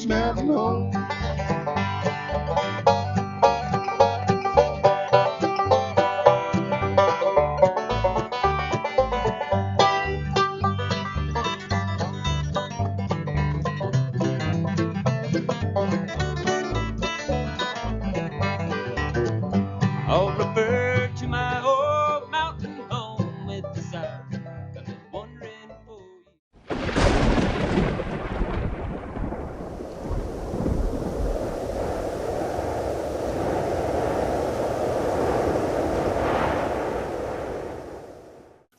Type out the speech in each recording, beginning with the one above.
Bluegrass Mountain home. I'll refer to my old mountain home with desire. I've been wondering for you.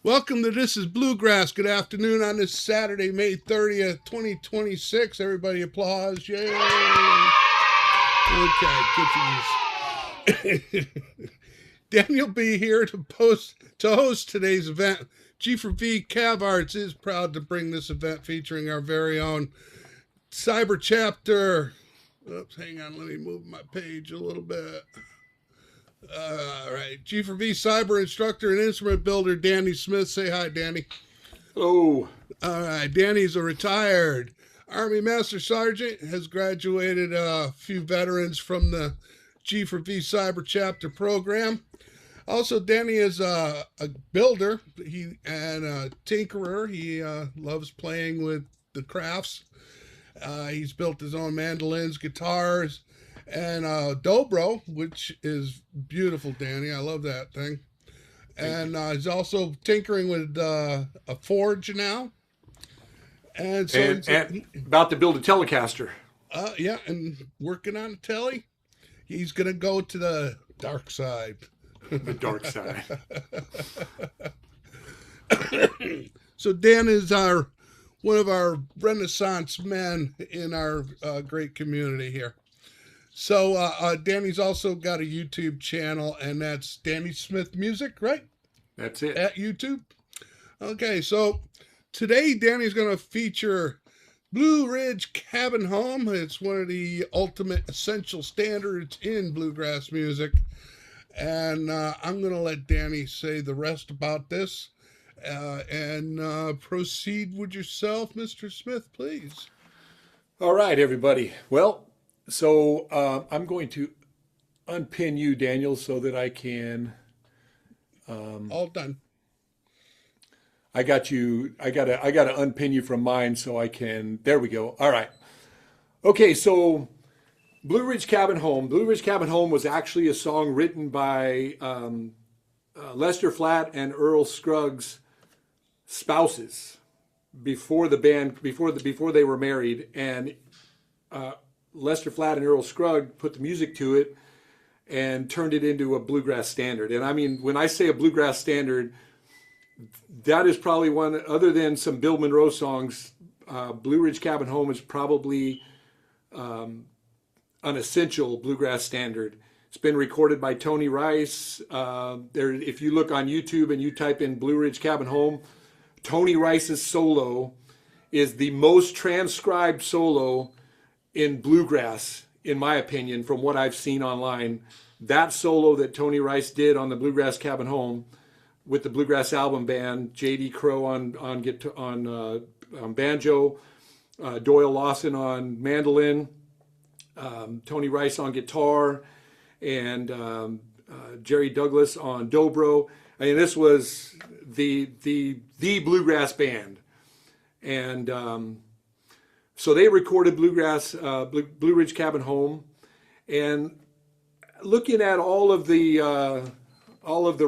Welcome to This is Bluegrass. Good afternoon on this Saturday, May 30th, 2026. Everybody applause. Yay. Okay, good for you. Daniel B. here to host today's event. G4V Cav Arts is proud to bring this event featuring our very own cyber chapter. Oops, hang on, let me move my page a little bit. All right, G4V cyber instructor and instrument builder Danny Smith. Say hi, Danny. Hello. All right, Danny's a retired Army Master Sergeant, has graduated a few veterans from the G4V cyber chapter program. Also, Danny is a builder and a tinkerer. He loves playing with the crafts. He's built his own mandolins, guitars, and dobro, which is beautiful, Danny. I love that thing. And he's also tinkering with a forge now. And so and about to build a Telecaster. Yeah, and working on a telly. He's going to go to the dark side. The dark side. So Dan is one of our Renaissance men in our great community here. So Danny's also got a YouTube channel, and that's Danny Smith Music, right? That's it. At YouTube. Okay, so today Danny's going to feature Blue Ridge Cabin Home. It's one of the ultimate essential standards in bluegrass music. And I'm going to let Danny say the rest about this. And proceed with yourself, Mr. Smith, please. All right, everybody. Well, so I'm going to unpin you, Daniel, so that I can... All done. I got you. I gotta unpin you from mine so I can. There we go. All right. Okay. So, Blue Ridge Cabin Home. Blue Ridge Cabin Home was actually a song written by Lester Flatt and Earl Scruggs' spouses before the band before they were married, and Lester Flatt and Earl Scruggs put the music to it and turned it into a bluegrass standard. And I mean, when I say a bluegrass standard, that is probably one, other than some Bill Monroe songs, Blue Ridge Cabin Home is probably an essential bluegrass standard. It's been recorded by Tony Rice. If you look on YouTube and you type in Blue Ridge Cabin Home, Tony Rice's solo is the most transcribed solo in bluegrass, in my opinion, from what I've seen online. That solo that Tony Rice did on the Bluegrass Cabin Home with the Bluegrass Album Band, J.D. Crowe on banjo, Doyle Lawson on mandolin, Tony Rice on guitar, and Jerry Douglas on dobro. I mean, this was the bluegrass band, and so they recorded Blue Ridge Cabin Home, and looking at all of the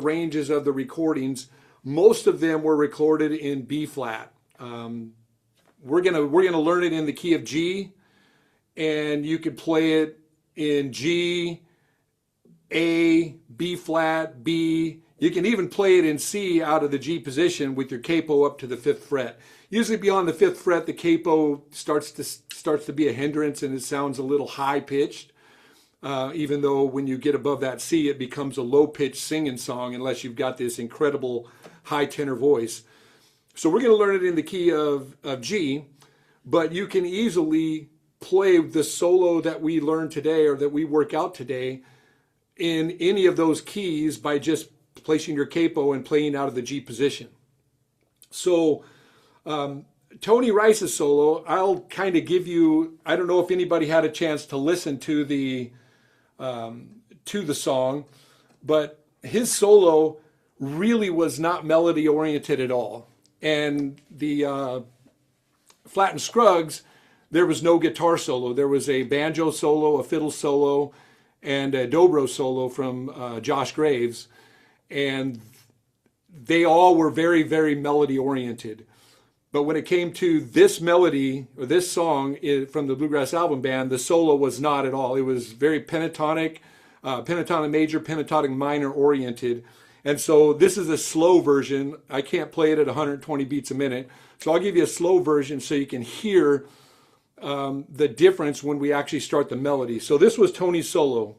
ranges of the recordings, most of them were recorded in B flat. We're gonna learn it in the key of G, and you could play it in G, A, B flat, B. You can even play it in C out of the G position with your capo up to the 5th fret. Usually beyond the 5th fret, the capo starts to be a hindrance, and it sounds a little high pitched. Even though when you get above that C, it becomes a low-pitched singing song unless you've got this incredible high tenor voice. So we're going to learn it in the key of G, but you can easily play the solo that we learn today or that we work out today in any of those keys by just placing your capo and playing out of the G position. So Tony Rice's solo, I'll kind of give you, I don't know if anybody had a chance to listen to the song, but his solo really was not melody oriented at all. And the Flatt Scruggs, there was no guitar solo. There was a banjo solo, a fiddle solo, and a dobro solo from Josh Graves. And they all were very, very melody oriented. But when it came to this melody, or this song from the Bluegrass Album Band, the solo was not at all. It was very pentatonic, pentatonic major, pentatonic minor oriented. And so this is a slow version. I can't play it at 120 beats a minute. So I'll give you a slow version so you can hear the difference when we actually start the melody. So this was Tony's solo.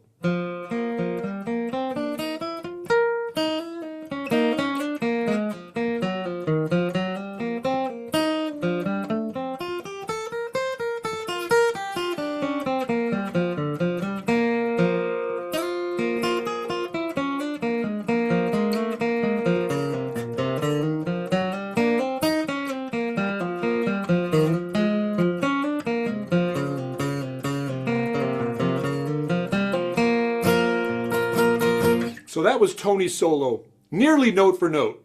So that was Tony's solo, nearly note for note.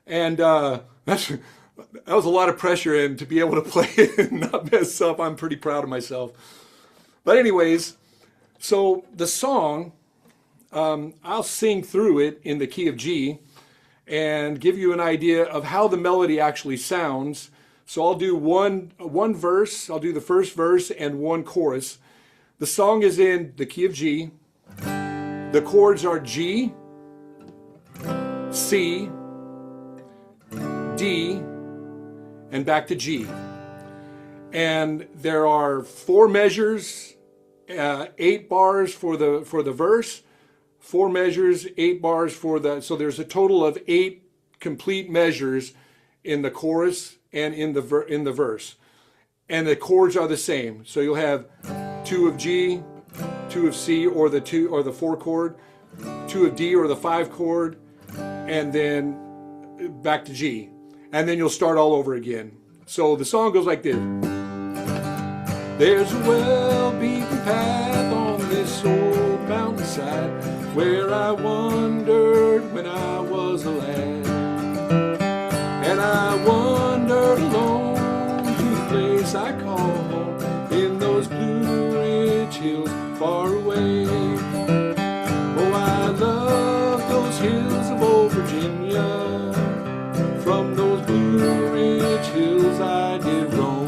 And that was a lot of pressure, and to be able to play it and not mess up, I'm pretty proud of myself. But anyways, so the song, I'll sing through it in the key of G and give you an idea of how the melody actually sounds. So I'll do one verse, I'll do the first verse and one chorus. The song is in the key of G. The chords are G, C, D, and back to G. And there are 4 measures, 8 bars for the verse, 4 measures, 8 bars for the, so there's a total of 8 complete measures in the chorus and in the verse. And the chords are the same. So you'll have 2 of G, 2 of C, or the 4 chord, 2 of D or the 5 chord, and then back to G. And then you'll start all over again. So the song goes like this. There's a well-beaten path on this old mountainside where I wandered when I was a lad. And I wandered alone to the place I call home in those Blue Ridge hills far away. Oh, I love those hills of old Virginia. From those Blue Ridge hills I did roam.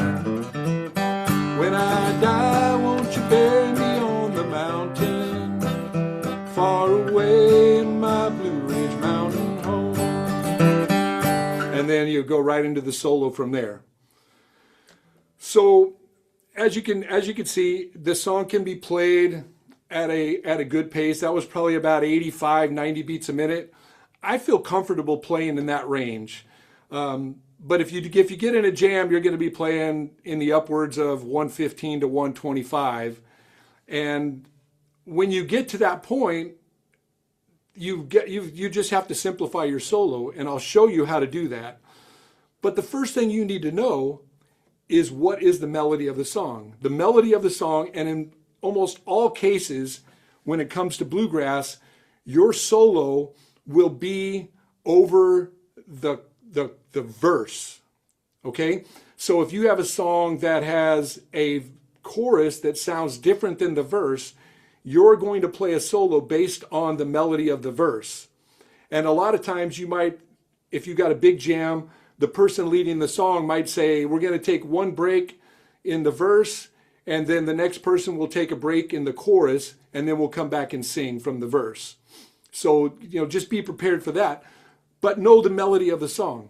When I die, won't you bury me on the mountain far away in my Blue Ridge mountain home? And then you go right into the solo from there. So as you can see, the song can be played at a good pace. That was probably about 85, 90 beats a minute. I feel comfortable playing in that range. But if you get in a jam, you're going to be playing in the upwards of 115 to 125. And when you get to that point, you just have to simplify your solo, and I'll show you how to do that. But the first thing you need to know is what is the melody of the song. The melody of the song, and in almost all cases, when it comes to bluegrass, your solo will be over the verse, okay? So if you have a song that has a chorus that sounds different than the verse, you're going to play a solo based on the melody of the verse. And a lot of times you might, if you got a big jam, the person leading the song might say, we're going to take one break in the verse, and then the next person will take a break in the chorus, and then we'll come back and sing from the verse. So, just be prepared for that, but know the melody of the song.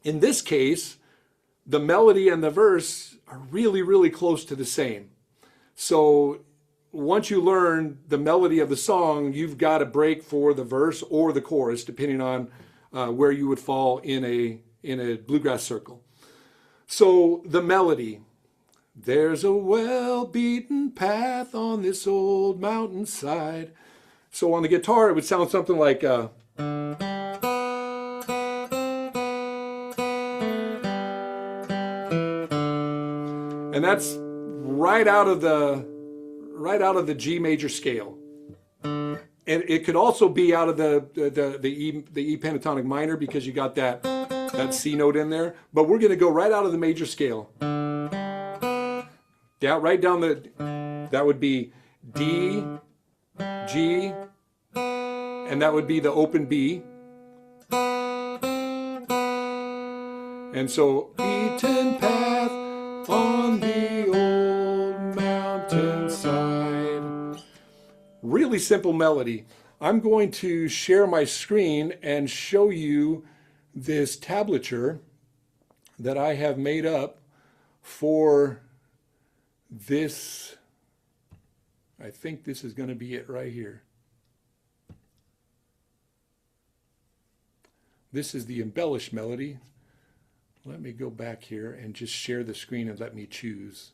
In this case, the melody and the verse are really, really close to the same. So once you learn the melody of the song, you've got a break for the verse or the chorus, depending on where you would fall in a bluegrass circle. So the melody. There's a well-beaten path on this old mountainside. So on the guitar, it would sound something like... And that's right out of the G major scale. And it could also be out of the E pentatonic minor, because you got that C note in there. But we're going to go right out of the major scale. Down, right down that would be D, G, and that would be the open B. And so, beaten path on the old mountainside. Really simple melody. I'm going to share my screen and show you this tablature that I have made up for this. I think this is going to be it right here. This is the embellished melody. Let me go back here and just share the screen and let me choose.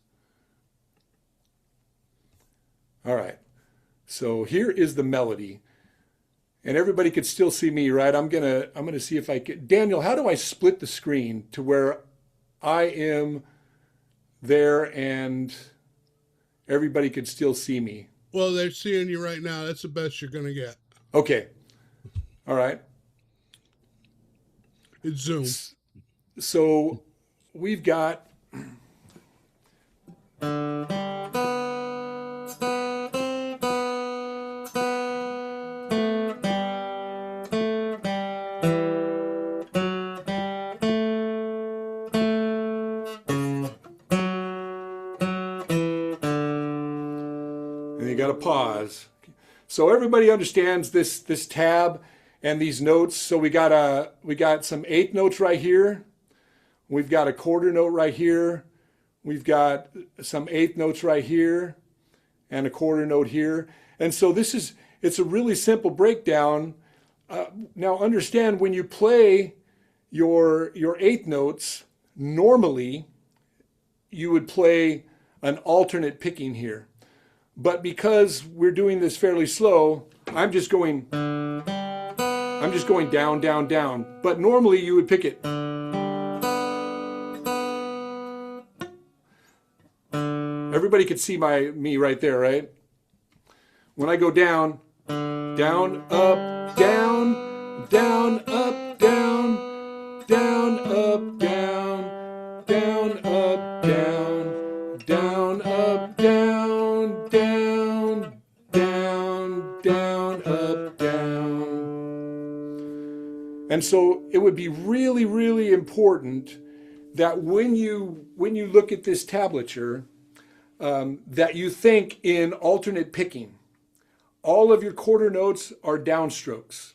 All right. So here is the melody. And everybody could still see me, right? I'm gonna see if I can. Daniel, how do I split the screen to where I am there and everybody could still see me? Well, they're seeing you right now. That's the best you're going to get. Okay. All right. It's Zoom. So we've got got to pause. So everybody understands this tab and these notes. So we got some eighth notes right here. We've got a quarter note right here. We've got some eighth notes right here and a quarter note here. And so it's a really simple breakdown. Now understand, when you play your eighth notes, normally you would play an alternate picking here. But because we're doing this fairly slow, I'm just going down, down, down. But normally you would pick it. Everybody could see me right there, right? When I go down, down, up, down, down, up, down, down, up, down, down, up, down, down, up, down, down, down, down, up, down. And so it would be really, really important that when you look at this tablature, that you think in alternate picking. All of your quarter notes are downstrokes.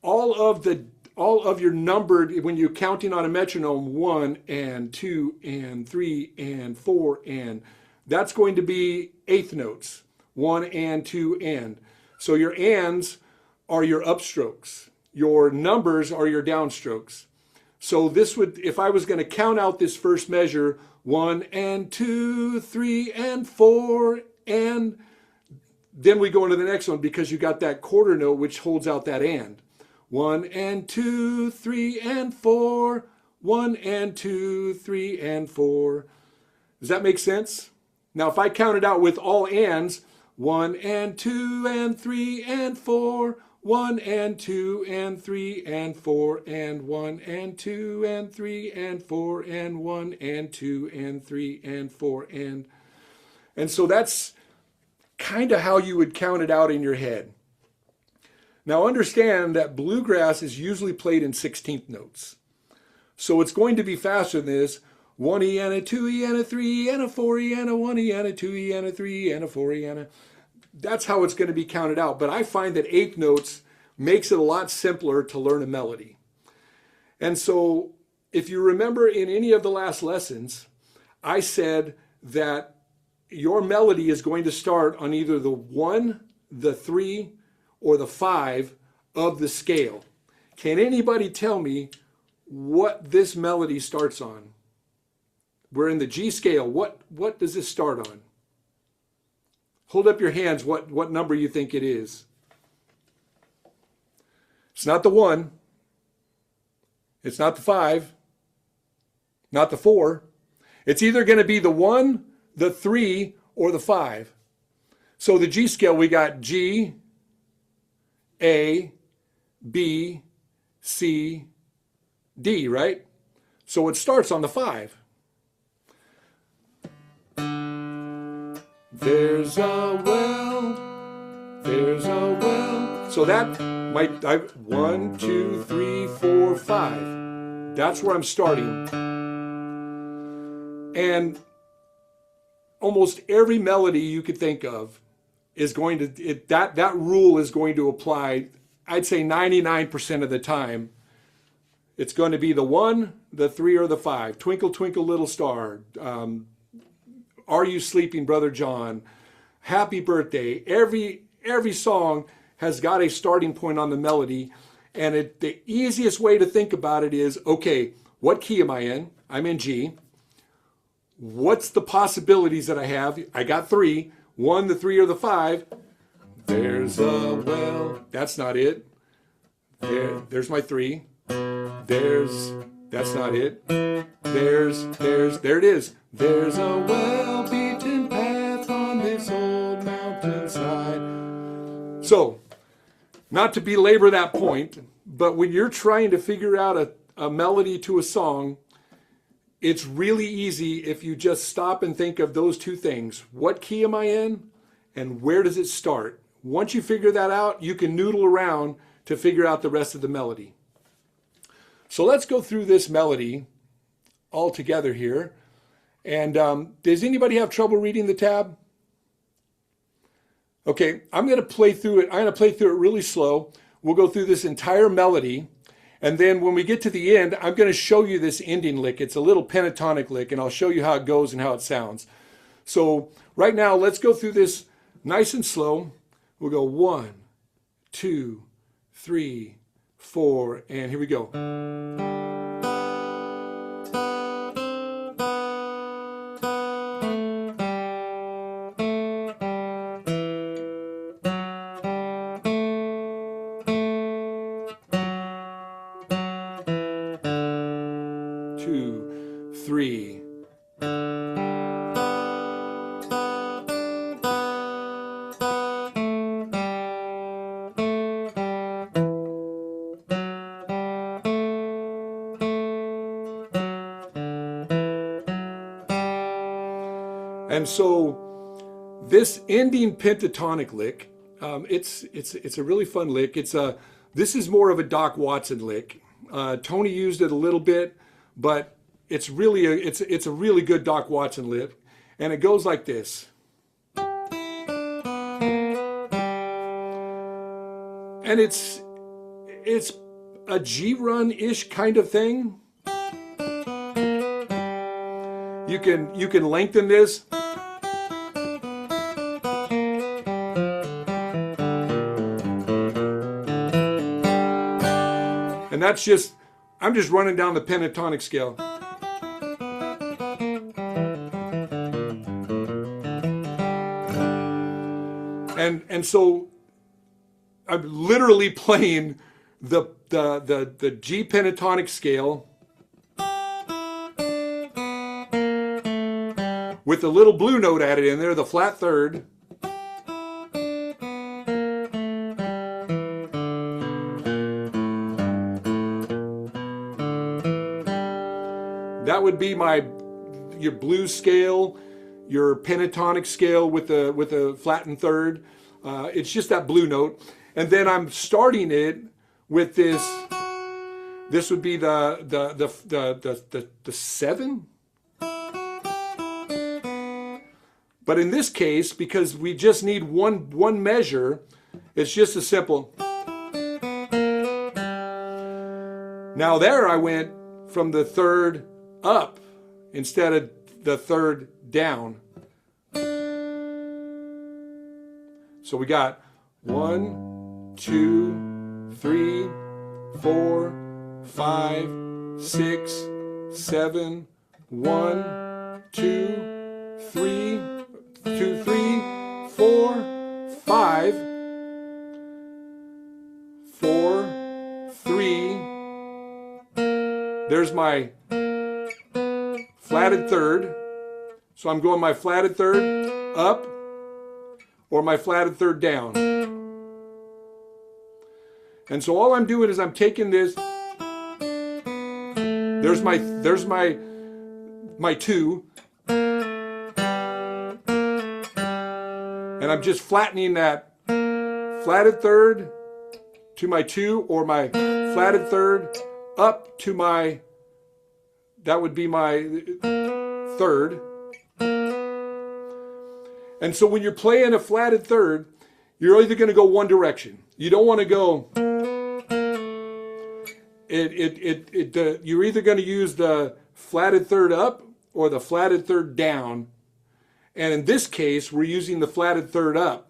All of your numbered, when you're counting on a metronome, 1 and 2 and 3 and 4 and, that's going to be eighth notes. 1 and 2 and. So your ands are your upstrokes. Your numbers are your downstrokes. So this would, if I was going to count out this first measure, 1 and 2, 3 and 4, and then we go into the next one because you got that quarter note which holds out that and. 1 and 2, 3 and 4, 1 and 2, 3 and 4. Does that make sense? Now if I count it out with all ands, 1 and 2 and 3 and 4, 1 and 2 and 3 and 4 and 1 and 2 and 3 and 4 and 1 and 2 and 3 and 4 and so that's kind of how you would count it out in your head. Now understand that bluegrass is usually played in 16th notes. So it's going to be faster than this. 1E and a 2E and a 3E and a 4E and a 1E and a 2E and a 3E and a 4E and a... That's how it's going to be counted out. But I find that eighth notes makes it a lot simpler to learn a melody. And so if you remember in any of the last lessons, I said that your melody is going to start on either the 1, the 3, or the 5 of the scale. Can anybody tell me what this melody starts on? We're in the G scale. What does this start on? Hold up your hands what number you think it is. It's not the 1. It's not the 5. Not the 4. It's either going to be the 1, the 3, or the 5. So the G scale, we got G, A, B, C, D, right? So it starts on the 5. There's a well, there's a well. So that might, 1, 2, 3, 4, 5. That's where I'm starting. And almost every melody you could think of is going to, that rule is going to apply, I'd say 99% of the time. It's going to be the 1, the 3, or the 5. Twinkle, twinkle, little star. Are You Sleeping, Brother John? Happy Birthday. Every song has got a starting point on the melody. And the easiest way to think about it is, okay, what key am I in? I'm in G. What's the possibilities that I have? I got 3. 1, the 3, or the 5. There's a well. That's not it. There's my 3. That's not it. There it is. There's a well-beaten path on this old mountainside. So, not to belabor that point, but when you're trying to figure out a melody to a song, it's really easy if you just stop and think of those two things. What key am I in? And where does it start? Once you figure that out, you can noodle around to figure out the rest of the melody. So let's go through this melody all together here. And does anybody have trouble reading the tab? Okay, I'm going to play through it. I'm going to play through it really slow. We'll go through this entire melody. And then when we get to the end, I'm going to show you this ending lick. It's a little pentatonic lick, and I'll show you how it goes and how it sounds. So right now, let's go through this nice and slow. We'll go 1, 2, 3, 4, and here we go. 2, 3. And so this ending pentatonic lick, it's a really fun lick. This is more of a Doc Watson lick. Tony used it a little bit, but it's a really good Doc Watson lick, and it goes like this. And it's a G run-ish kind of thing. You can lengthen this. And that's just, I'm just running down the pentatonic scale. And so I'm literally playing the G pentatonic scale with a little blue note added in there, the flat third. That would be your blues scale, your pentatonic scale with a flattened third. It's just that blue note. And then I'm starting it with this. This would be the 7. But in this case, because we just need one measure, it's just a simple. Now there I went from the third up instead of the third down. So we got 1, 2, 3, 4, 5, 6, 7, 1, 2, 3, 2, 3, 4, 5, 4, 3. There's my flatted third. So I'm going my flatted third up or my flatted third down. And so all I'm doing is I'm taking this. There's my two. And I'm just flattening that flatted third to my two, or my flatted third up to my, that would be my third. And so when you're playing a flatted third, you're either going to go one direction. You don't want to go, you're either going to use the flatted third up or the flatted third down. And in this case, we're using the flatted third up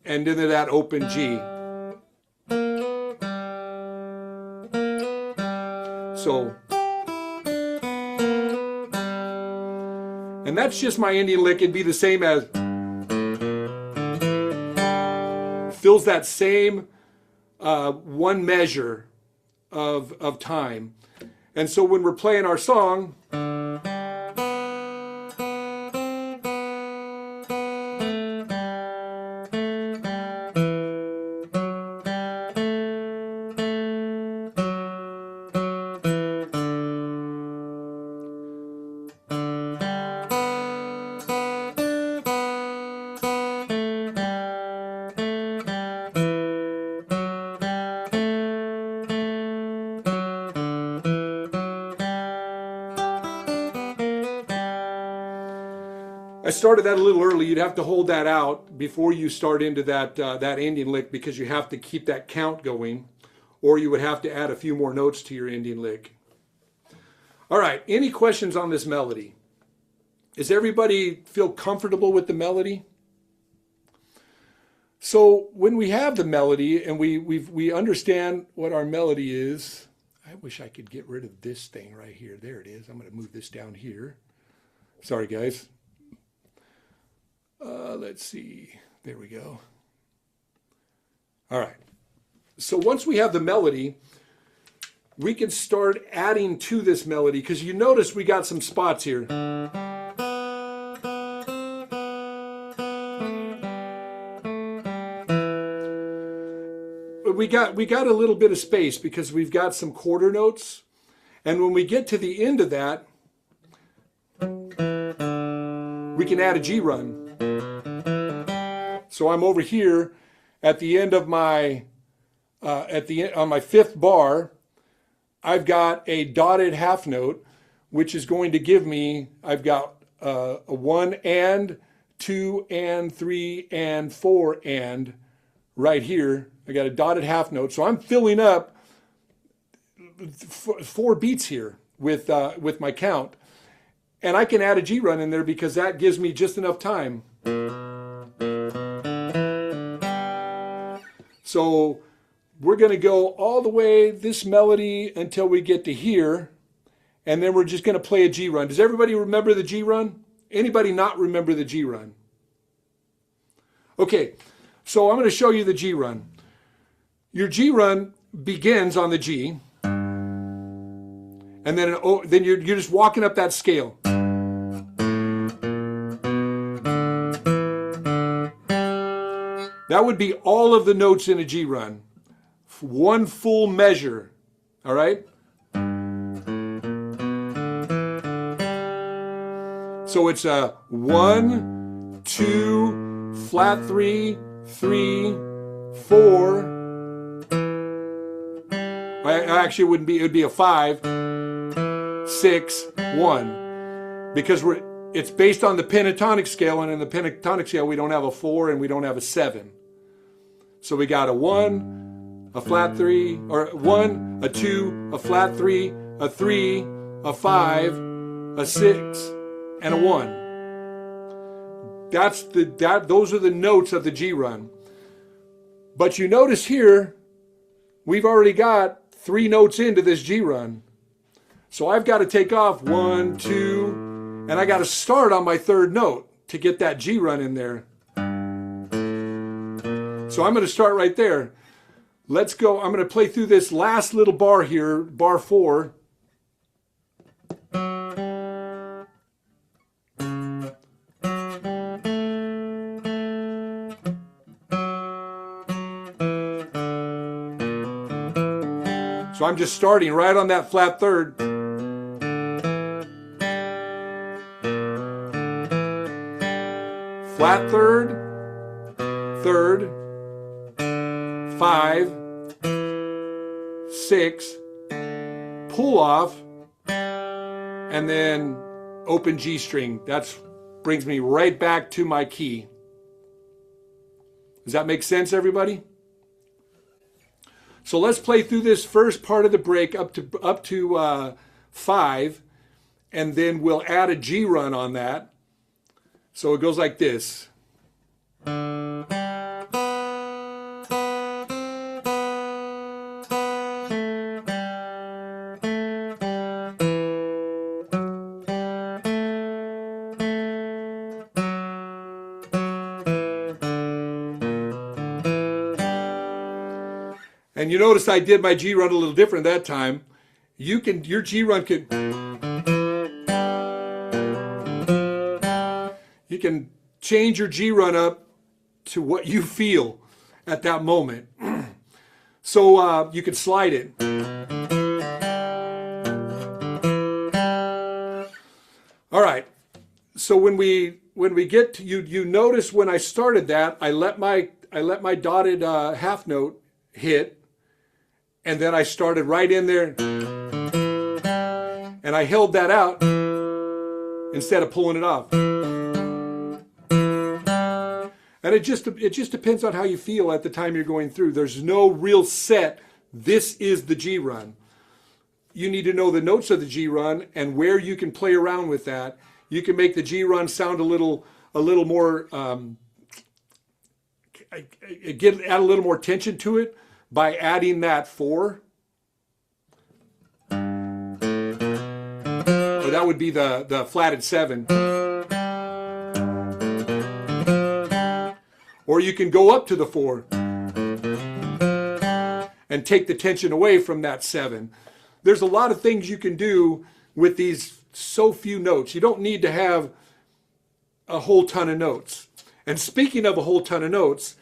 and into that open G. So, and that's just my Indian lick. It'd be the same as, fills that same one measure of time. And so when we're playing our song, I started that a little early. You'd have to hold that out before you start into that Indian lick, because you have to keep that count going, or you would have to add a few more notes to your Indian lick. All right, any questions on this melody? Does everybody feel comfortable with the melody? So when we have the melody and we understand what our melody is, I wish I could get rid of this thing right here. There it is. I'm going to move this down here. Sorry, guys. Let's see. There we go. All right. So once we have the melody, we can start adding to this melody, because you notice we got some spots here. But we got a little bit of space because we've got some quarter notes. And when we get to the end of that, we can add a G run. So I'm over here at the end of my, on my fifth bar, I've got a dotted half note, which is going to give me, I've got a 1 and, 2 and, 3 and, 4 and right here. I got a dotted half note. So I'm filling up 4 beats here with my count. And I can add a G run in there because that gives me just enough time. So we're going to go all the way this melody until we get to here, and then we're just going to play a G run. Does everybody remember the G run? Anybody not remember the G run? Okay, so I'm going to show you the G run. Your G run begins on the G, and then you're just walking up that scale. That would be all of the notes in a G run. One full measure, all right? So it's a 1, 2, flat 3, 3, 4. Actually, it wouldn't be, it would be a 5, 6, 1. Because it's based on the pentatonic scale, and in the pentatonic scale, we don't have a 4 and we don't have a 7. So we got a 1, a flat 3, or 1, a 2, a flat 3, a 3, a 5, a 6, and a 1. Those are the notes of the G run. But you notice here, we've already got 3 notes into this G run. So I've got to take off 1, 2, and I got to start on my 3rd note to get that G run in there. So I'm going to start right there. Let's go. I'm going to play through this last little bar here, bar 4. So I'm just starting right on that flat third. Flat third, third, 5, 6, pull off, and then open G string. That brings me right back to my key. Does that make sense, everybody? So let's play through this first part of the break up to 5, and then we'll add a G run on that. So it goes like this. And you notice I did my G run a little different that time. Your G run could, you can change your G run up to what you feel at that moment. So you could slide it. All right. So when we get to you notice when I started that, I let my dotted half note hit. And then I started right in there, and I held that out instead of pulling it off. And it just depends on how you feel at the time you're going through. There's no real set, this is the G run. You need to know the notes of the G run and where you can play around with that. You can make the G run sound a little more, add a little more tension to it by adding that 4. Or that would be the flatted 7. Or you can go up to the 4 and take the tension away from that 7. There's a lot of things you can do with these so few notes. You don't need to have a whole ton of notes. And speaking of a whole ton of notes,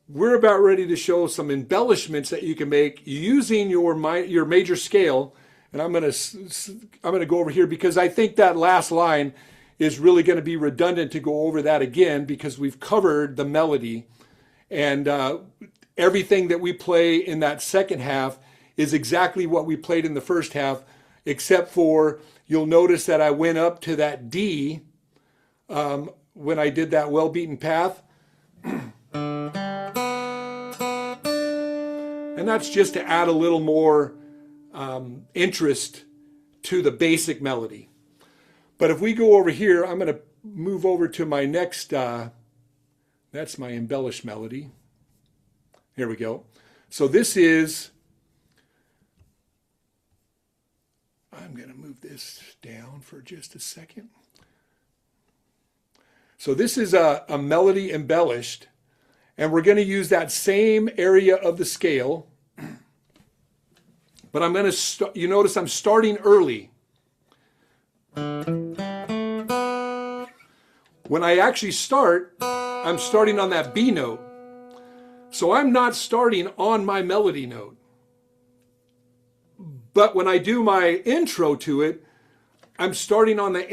we're about ready to show some embellishments that you can make using your major scale. And I'm going to go over here because I think that last line is really going to be redundant to go over that again because we've covered the melody. And everything that we play in that second half is exactly what we played in the first half, except for you'll notice that I went up to that D when I did that well-beaten path. And that's just to add a little more interest to the basic melody. But if we go over here, I'm going to move over to my next, that's my embellished melody. Here we go. So this is, I'm going to move this down for just a second. So this is a melody embellished. And we're going to use that same area of the scale. But I'm going to, you notice I'm starting early. When I actually start, I'm starting on that B note. So I'm not starting on my melody note. But when I do my intro to it, I'm starting on the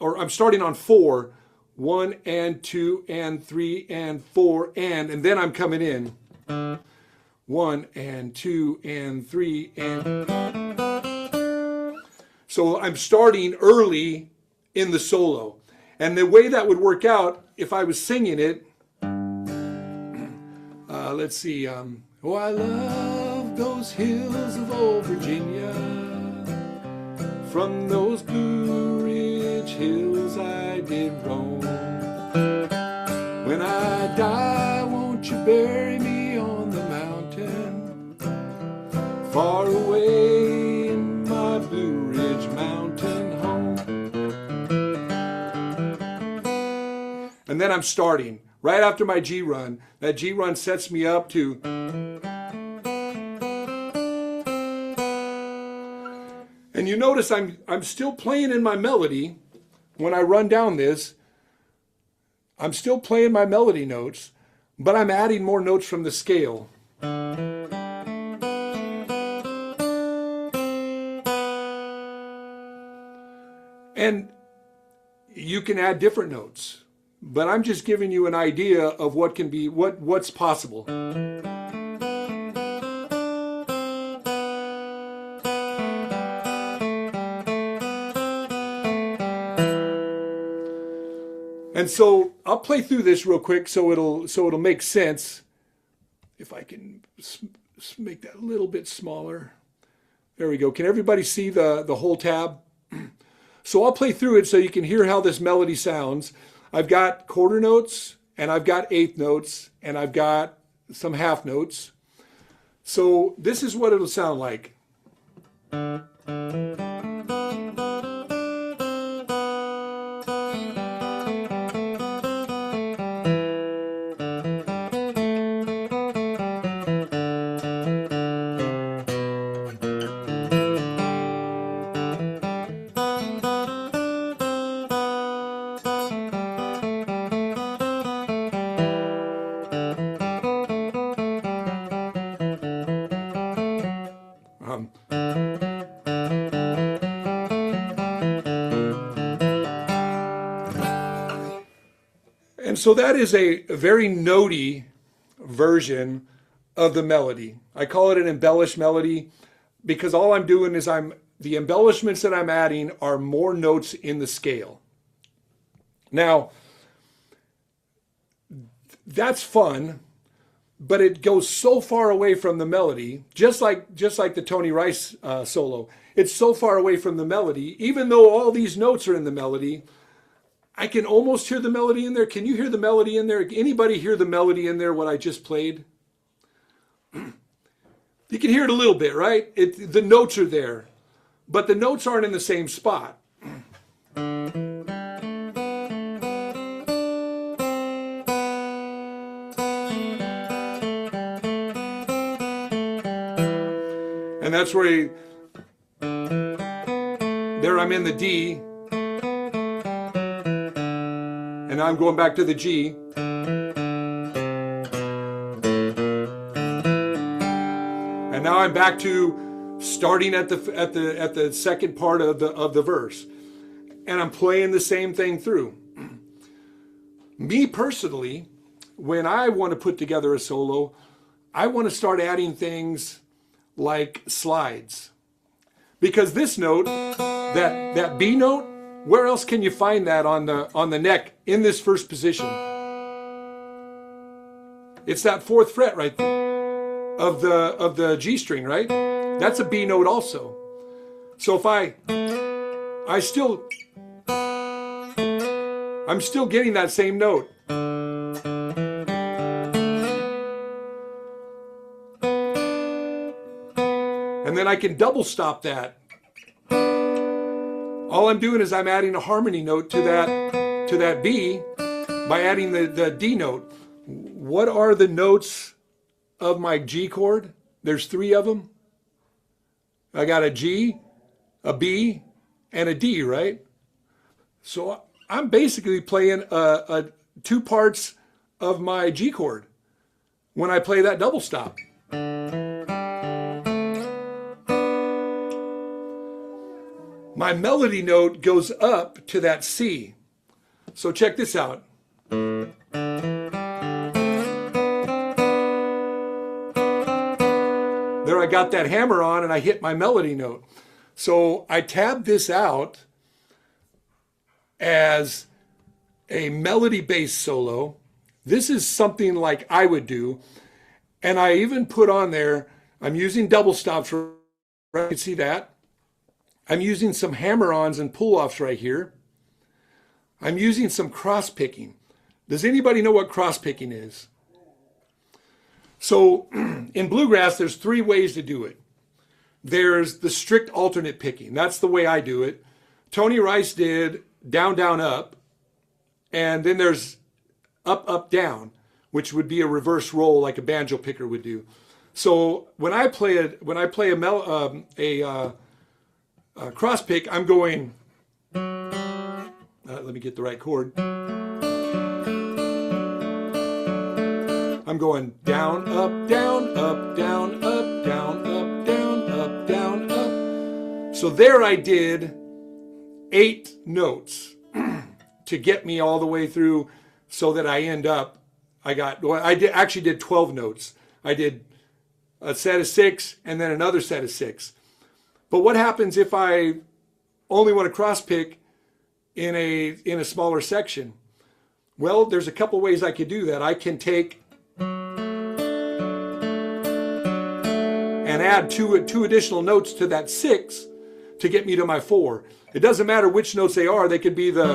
I'm starting on 4. 1 and 2 and 3 and 4 and then I'm coming in. 1 and 2 and 3 and. So I'm starting early in the solo. And the way that would work out if I was singing it, let's see. Oh, I love those hills of old Virginia. From those Blue Ridge hills I did roam. When I die, won't you bury me on the mountain, far away in my Blue Ridge mountain home. And then I'm starting right after my G run. That G run sets me up to. And you notice I'm still playing in my melody when I run down this. I'm still playing my melody notes, but I'm adding more notes from the scale. And you can add different notes, but I'm just giving you an idea of what can be, what's possible. And so I'll play through this real quick so it'll make sense. If I can make that a little bit smaller. There we go. Can everybody see the whole tab? So I'll play through it so you can hear how this melody sounds. I've got quarter notes, and I've got eighth notes, and I've got some half notes. So this is what it'll sound like. And so that is a very notey version of the melody. I call it an embellished melody because all I'm doing is the embellishments that I'm adding are more notes in the scale. Now, that's fun, but it goes so far away from the melody, just like the Tony Rice solo. It's so far away from the melody, even though all these notes are in the melody. I can almost hear the melody in there. Can you hear the melody in there? Anybody hear the melody in there, what I just played? You can hear it a little bit, right? The notes are there, but the notes aren't in the same spot. And that's where there I'm in the D. And now I'm going back to the G. And now I'm back to starting at the second part of the verse. And I'm playing the same thing through. Me personally, when I want to put together a solo, I want to start adding things like slides. Because this note, that B note, where else can you find that on the neck in this first position? It's that fourth fret right there of the G string, right? That's a B note also. So if I'm still getting that same note. And then I can double stop that. All I'm doing is I'm adding a harmony note to that B by adding the D note. What are the notes of my G chord? There's 3 of them. I got a G, a B, and a D, right? So I'm basically playing 2 parts of my G chord when I play that double stop. My melody note goes up to that C. So check this out. There I got that hammer on and I hit my melody note. So I tab this out as a melody-based solo. This is something like I would do. And I even put on there, I'm using double stops. You can see that. I'm using some hammer-ons and pull-offs right here. I'm using some cross-picking. Does anybody know what cross-picking is? So in bluegrass, there's 3 ways to do it. There's the strict alternate picking. That's the way I do it. Tony Rice did down, down, up. And then there's up, up, down, which would be a reverse roll like a banjo picker would do. So when I play a cross pick, I'm going, let me get the right chord. I'm going down, up, down, up, down, up, down, up, down, up, down, up. So there I did 8 notes to get me all the way through, so that I end up, actually did 12 notes. I did a set of 6 and then another set of 6. But what happens if I only want to cross pick in a smaller section? Well, there's a couple ways I could do that. I can take and add two additional notes to that 6 to get me to my 4. It doesn't matter which notes they are. They could be what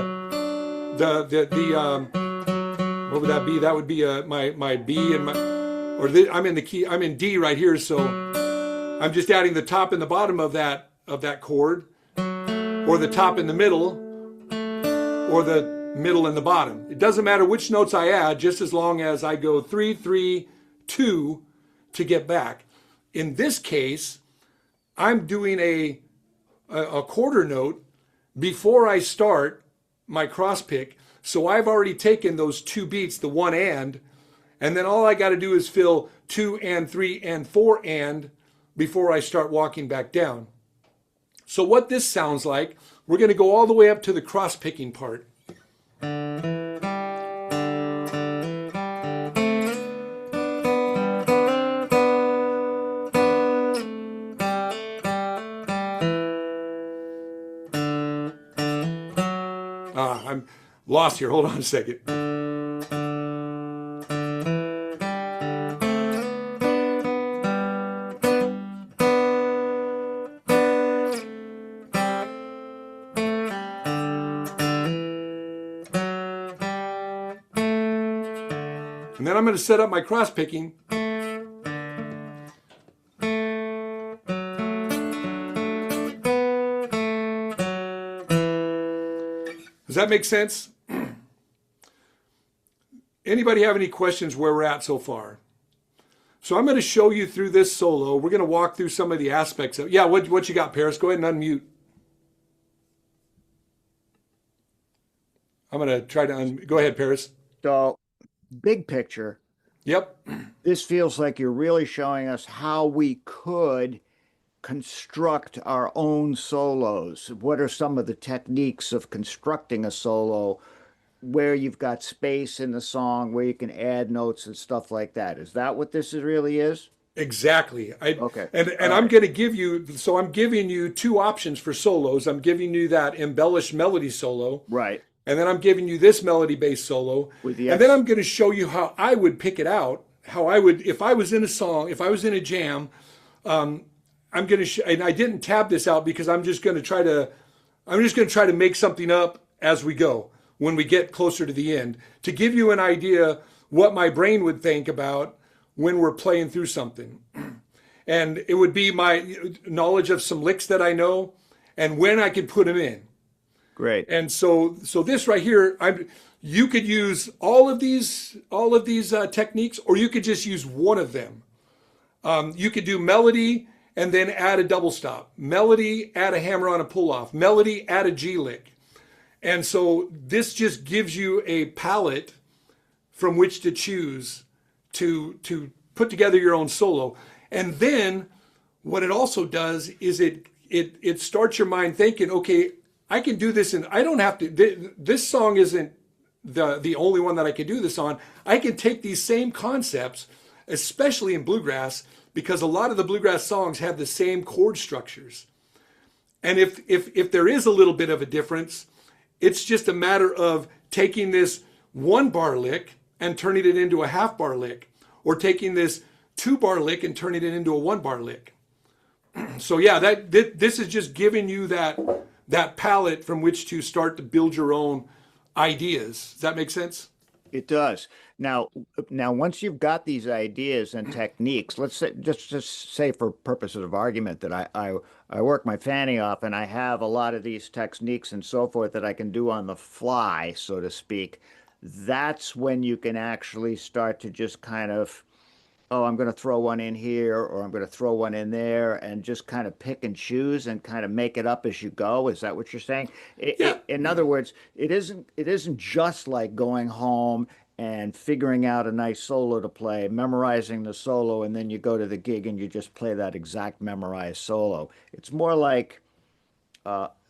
would that be? That would be my B and I'm in the key. I'm in D right here, so I'm just adding the top and the bottom of that chord, or the top and the middle, or the middle and the bottom. It doesn't matter which notes I add, just as long as I go 3, 3, 2 to get back. In this case, I'm doing a quarter note before I start my cross pick. So I've already taken those 2 beats, the 1 and then all I got to do is fill 2 and 3 and 4 and before I start walking back down. So what this sounds like, we're going to go all the way up to the cross picking part. I'm lost here. Hold on a second. And then I'm going to set up my cross picking. Does that make sense? Anybody have any questions where we're at so far? So I'm going to show you through this solo. We're going to walk through some of the aspects of, yeah, what you got, Paris? Go ahead and unmute. I'm going to try to go ahead, Paris. So, big picture. Yep. This feels like you're really showing us how we could construct our own solos. What are some of the techniques of constructing a solo where you've got space in the song, where you can add notes and stuff like that? Is that what this really is? Exactly. Okay. And I'm going to give you, so I'm giving you 2 options for solos. I'm giving you that embellished melody solo. Right. And then I'm giving you this melody-based solo. And then I'm going to show you how I would pick it out, how I would, if I was in a song, if I was in a jam, I'm going to, and I didn't tab this out because I'm just going to try to make something up as we go when we get closer to the end, to give you an idea what my brain would think about when we're playing through something. And it would be my knowledge of some licks that I know and when I could put them in. Great. And so this right here, you could use all of these techniques, or you could just use one of them. You could do melody and then add a double stop, melody, add a hammer on a pull off, melody, add a G lick. And so this just gives you a palette from which to choose to put together your own solo. And then what it also does is it starts your mind thinking, okay, I can do this, and I don't have to, this song isn't the only one that I can do this on. I can take these same concepts, especially in bluegrass, because a lot of the bluegrass songs have the same chord structures. And if there is a little bit of a difference, it's just a matter of taking this 1-bar lick and turning it into a half-bar lick, or taking this 2-bar lick and turning it into a 1-bar lick. So yeah, this is just giving you that palette from which to start to build your own ideas. Does that make sense? It does. Now, once you've got these ideas and techniques, let's say, just say for purposes of argument that I work my fanny off and I have a lot of these techniques and so forth that I can do on the fly, so to speak. That's when you can actually start to just kind of, oh, I'm going to throw one in here, or I'm going to throw one in there, and just kind of pick and choose and kind of make it up as you go. Is that what you're saying? Yeah. In other words, it isn't just like going home and figuring out a nice solo to play, memorizing the solo, and then you go to the gig and you just play that exact memorized solo. It's more like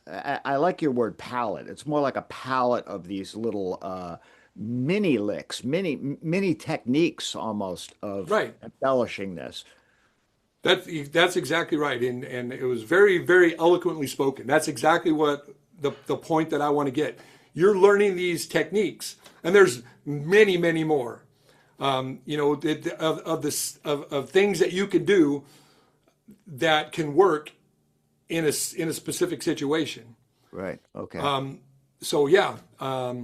I like your word palette. It's more like a palette of these little mini licks, mini techniques almost of Right. embellishing this. That's exactly right, and it was very, very eloquently spoken. That's exactly what the point that I want to get. You're learning these techniques, and there's many, many more. You know, of things that you can do that can work in a specific situation. Right. Okay. So yeah, I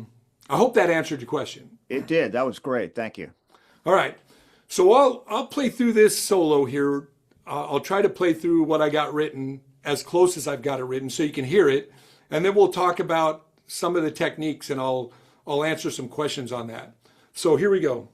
hope that answered your question. It did. That was great. Thank you. All right, so I'll play through this solo here. I'll try to play through what I got written as close as I've got it written, so you can hear it, and then we'll talk about some of the techniques, and I'll answer some questions on that. So here we go.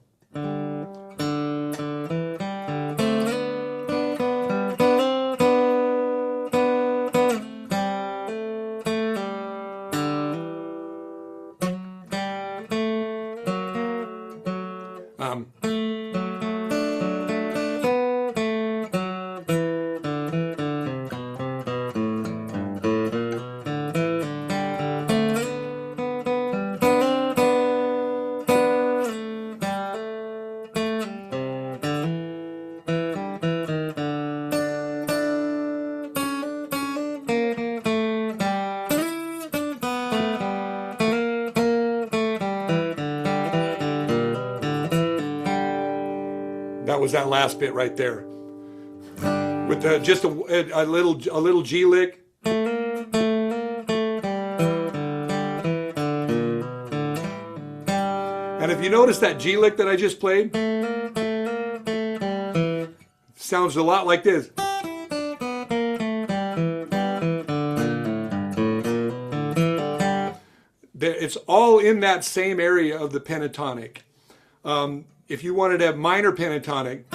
That was that last bit right there, with just a little G lick. And if you notice that G lick that I just played, sounds a lot like this. It's all in that same area of the pentatonic. If you wanted to have minor pentatonic,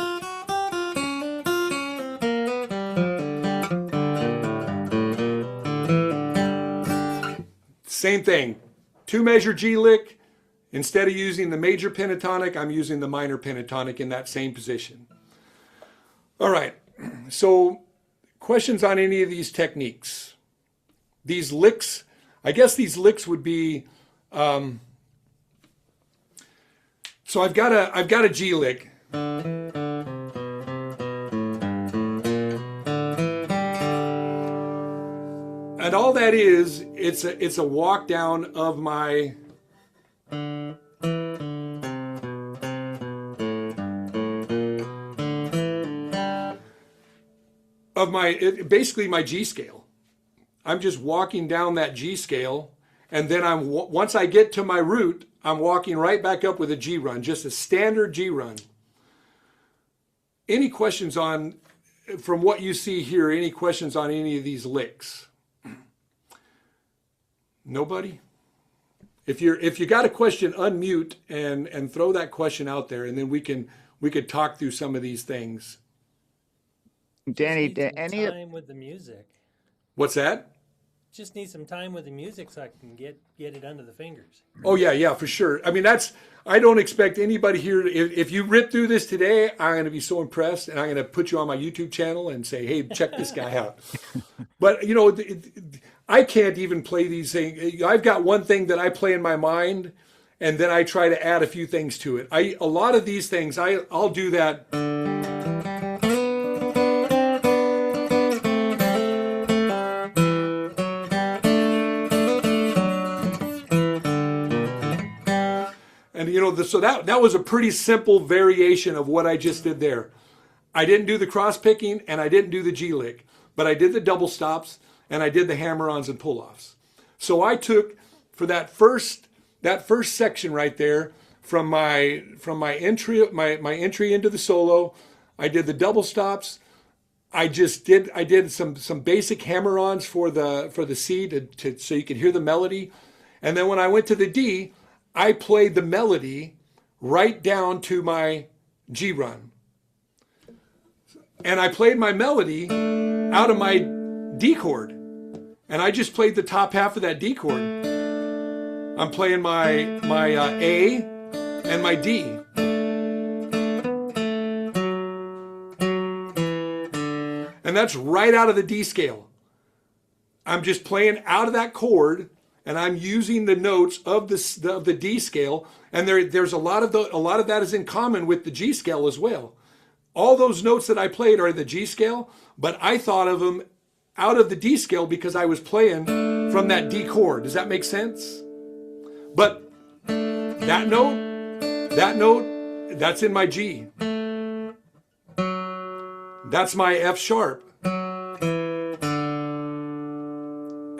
same thing. 2-measure G lick. Instead of using the major pentatonic, I'm using the minor pentatonic in that same position. All right. So, questions on any of these techniques? These licks, I guess these licks would be. So I've got a G lick. And all that is, it's a walk down of my basically my G scale. I'm just walking down that G scale, and then once I get to my root, I'm walking right back up with a G run, just a standard G run. Any questions from what you see here, any questions on any of these licks? Nobody? If you got a question, unmute and throw that question out there, and then we could talk through some of these things. Danny, any time with the music? What's that? Just need some time with the music so I can get it under the fingers. Oh yeah, for sure. I mean, I don't expect anybody here. If you rip through this today, I'm going to be so impressed, and I'm going to put you on my YouTube channel and say, "Hey, check this guy out." But you know, I can't even play these things. I've got one thing that I play in my mind, and then I try to add a few things to it. A lot of these things, I'll do that. And you know, so that was a pretty simple variation of what I just did there. I didn't do the cross picking and I didn't do the G lick, but I did the double stops and I did the hammer-ons and pull-offs. So I took for that first section right there from my entry into the solo, I did the double stops. I did some basic hammer-ons for the C so you could hear the melody, and then when I went to the D, I played the melody right down to my G run. And I played my melody out of my D chord. And I just played the top half of that D chord. I'm playing my A and my D. And that's right out of the D scale. I'm just playing out of that chord, and I'm using the notes of the D scale, and there's a lot of that is in common with the G scale as well. All those notes that I played are the G scale, but I thought of them out of the D scale because I was playing from that D chord. Does that make sense? But that note, that's in my G. That's my F sharp.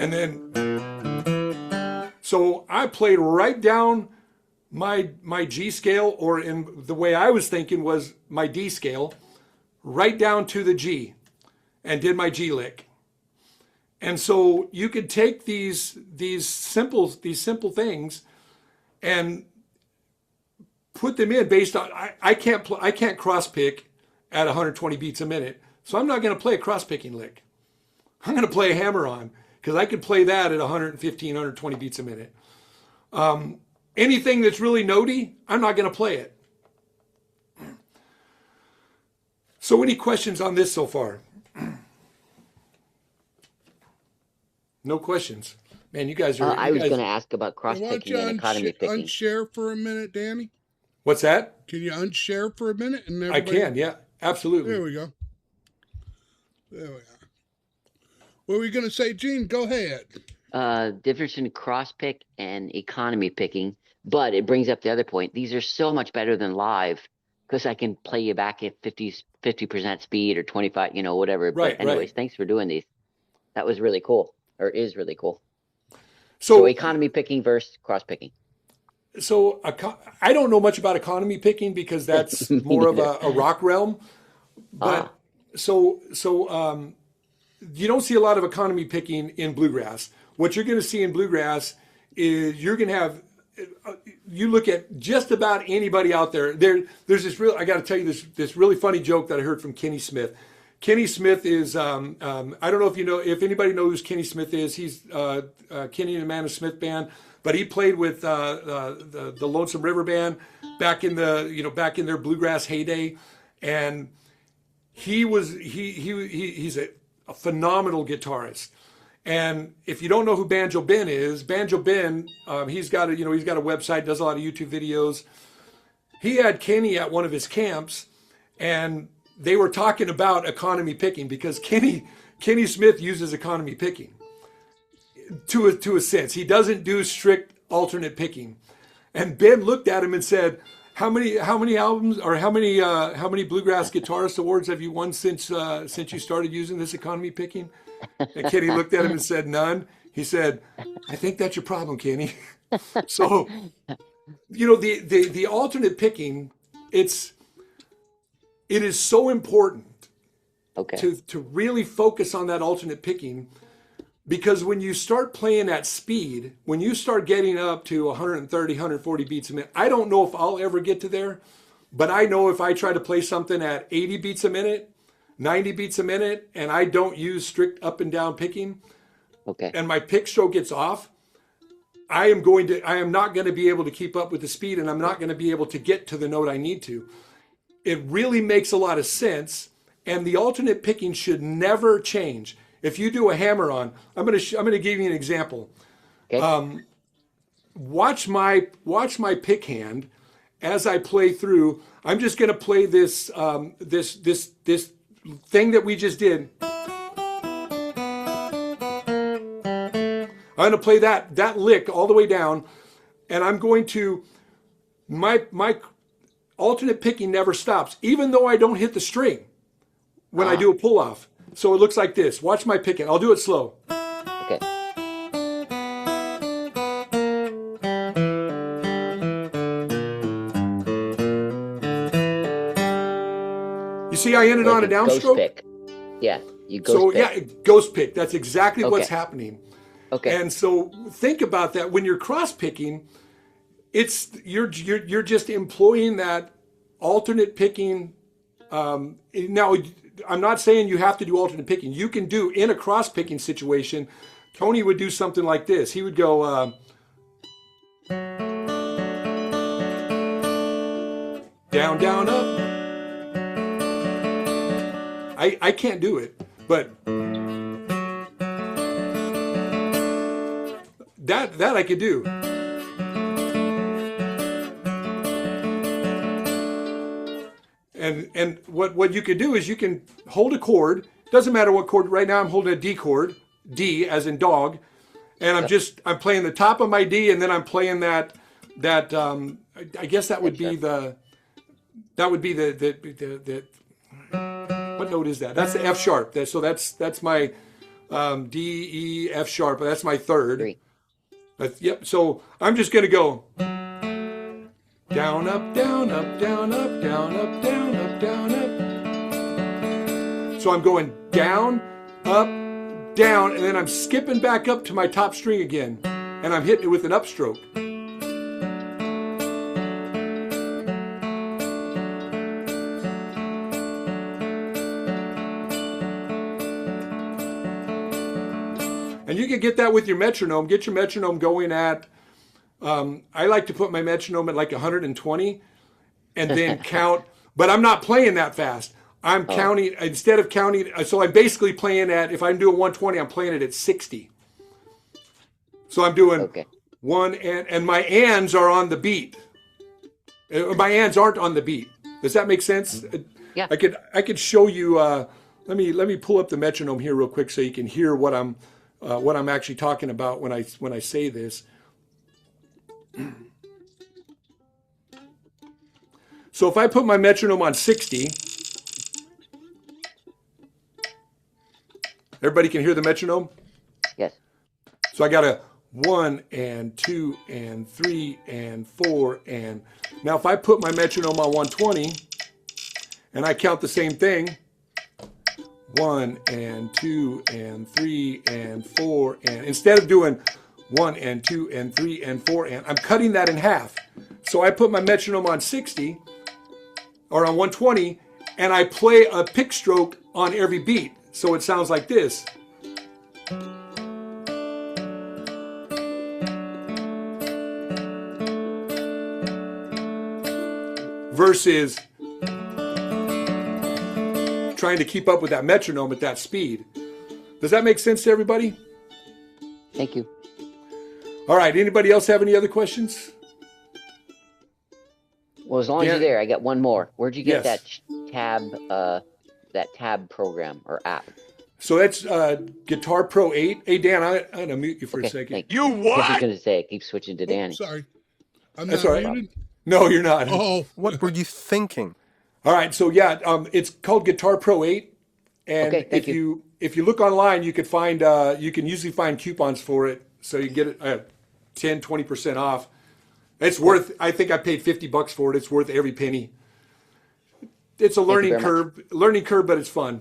And then, so I played right down my G scale, or in the way I was thinking was my D scale, right down to the G, and did my G lick. And so you could take these simple things and put them in based on, I can't cross pick at 120 beats a minute, so I'm not going to play a cross picking lick. I'm going to play a hammer on, because I could play that at 115, 120 beats a minute. Anything that's really notey, I'm not going to play it. So any questions on this so far? No questions. Man, you guys are... I was going to ask about Why don't cross-picking you and economy picking. unshare for a minute, Danny? What's that? Can you unshare for a minute? And I can, yeah, absolutely. There we go. There we are. What were we going to say, Gene? Go ahead. Difference in cross-pick and economy picking, but it brings up the other point. These are so much better than live, because I can play you back at 50% speed or 25, whatever. Right, but anyways, right. Thanks for doing these. That was really cool, or is really cool. So economy picking versus cross-picking. So I don't know much about economy picking, because that's more of a rock realm. But you don't see a lot of economy picking in bluegrass. What you're going to see in bluegrass is you're going to have, you look at just about anybody out there. There's this I got to tell you this really funny joke that I heard from Kenny Smith. Kenny Smith is, I don't know if anybody knows who Kenny Smith is. He's Kenny and Amanda Smith band, but he played with the Lonesome River Band back in their bluegrass heyday, and he's a phenomenal guitarist. And if you don't know who Banjo Ben is, Banjo Ben, he's got a website, does a lot of YouTube videos. He had Kenny at one of his camps, and they were talking about economy picking, because Kenny Smith uses economy picking to a sense. He doesn't do strict alternate picking. And Ben looked at him and said, How many albums, or how many bluegrass guitarist awards have you won since you started using this economy picking? And Kenny looked at him and said, none. He said, I think that's your problem, Kenny. So, the alternate picking, it is so important to really focus on that alternate picking, because when you start playing at speed, when you start getting up to 130, 140 beats a minute, I don't know if I'll ever get to there, but I know if I try to play something at 80 beats a minute, 90 beats a minute, and I don't use strict up and down picking, and my pick stroke gets off, I am not going to be able to keep up with the speed, and I'm not going to be able to get to the note I need to. It really makes a lot of sense, and the alternate picking should never change. If you do a hammer on, I'm going to give you an example. Okay. Watch my pick hand as I play through. I'm just going to play this this thing that we just did. I'm going to play that lick all the way down, and I'm going to my alternate picking never stops, even though I don't hit the string when I do a pull off. So it looks like this. Watch my picking. I'll do it slow. Okay. You see, I ended on a downstroke. Pick. Yeah, you ghost pick. Yeah, ghost pick. That's exactly what's happening. Okay. And so think about that when you're cross picking. You're just employing that alternate picking. Now, I'm not saying you have to do alternate picking. You can do, in a cross picking situation, Tony would do something like this. He would go down, down, up. I can't do it, but that I could do. And what you can do is you can hold a chord. Doesn't matter what chord. Right now I'm holding a D chord, D as in dog, and I'm playing the top of my D, and then I'm playing that I guess that would be the what note is that? That's the F sharp. That's my D, E, F sharp. That's my third. Three. Yep. So I'm just gonna go down, up, down, up, down, up, down, up, down, up, down, up. So I'm going down, up, down, and then I'm skipping back up to my top string again, and I'm hitting it with an upstroke. And you can get that with your metronome. Get your metronome going at, I like to put my metronome at like 120 and then count, but I'm not playing that fast. I'm counting, instead of counting, so I'm basically playing at, if I'm doing 120, I'm playing it at 60. So I'm doing one, and my ands are on the beat. My ands aren't on the beat. Does that make sense? Yeah. I could show you, let me pull up the metronome here real quick so you can hear what I'm actually talking about when I say this. So if I put my metronome on 60, everybody can hear the metronome? Yes. So I got a 1 and 2 and 3 and 4 and now if I put my metronome on 120 and I count the same thing, 1 and 2 and 3 and 4 and instead of doing 1 and 2 and 3 and 4 and I'm cutting that in half. So I put my metronome on 60 or on 120 and I play a pick stroke on every beat. So it sounds like this. Versus trying to keep up with that metronome at that speed. Does that make sense to everybody? Thank you. All right. Anybody else have any other questions? Well, as long as you're there, I got one more. Where'd you get Yes. that tab program or app? So that's Guitar Pro 8. Hey, Dan, I'm going to mute you for a second. You what? I was going to say, I keep switching to Danny. Sorry. I'm That's not all right. muted? No, you're not. Oh, What were you thinking? All right. So, yeah, it's called Guitar Pro 8. And Okay, thank if you look online, you could find, you can usually find coupons for it. So you can get it 10, 20% off. It's worth, I think I paid $50 for it. It's worth every penny. It's a learning curve, but it's fun.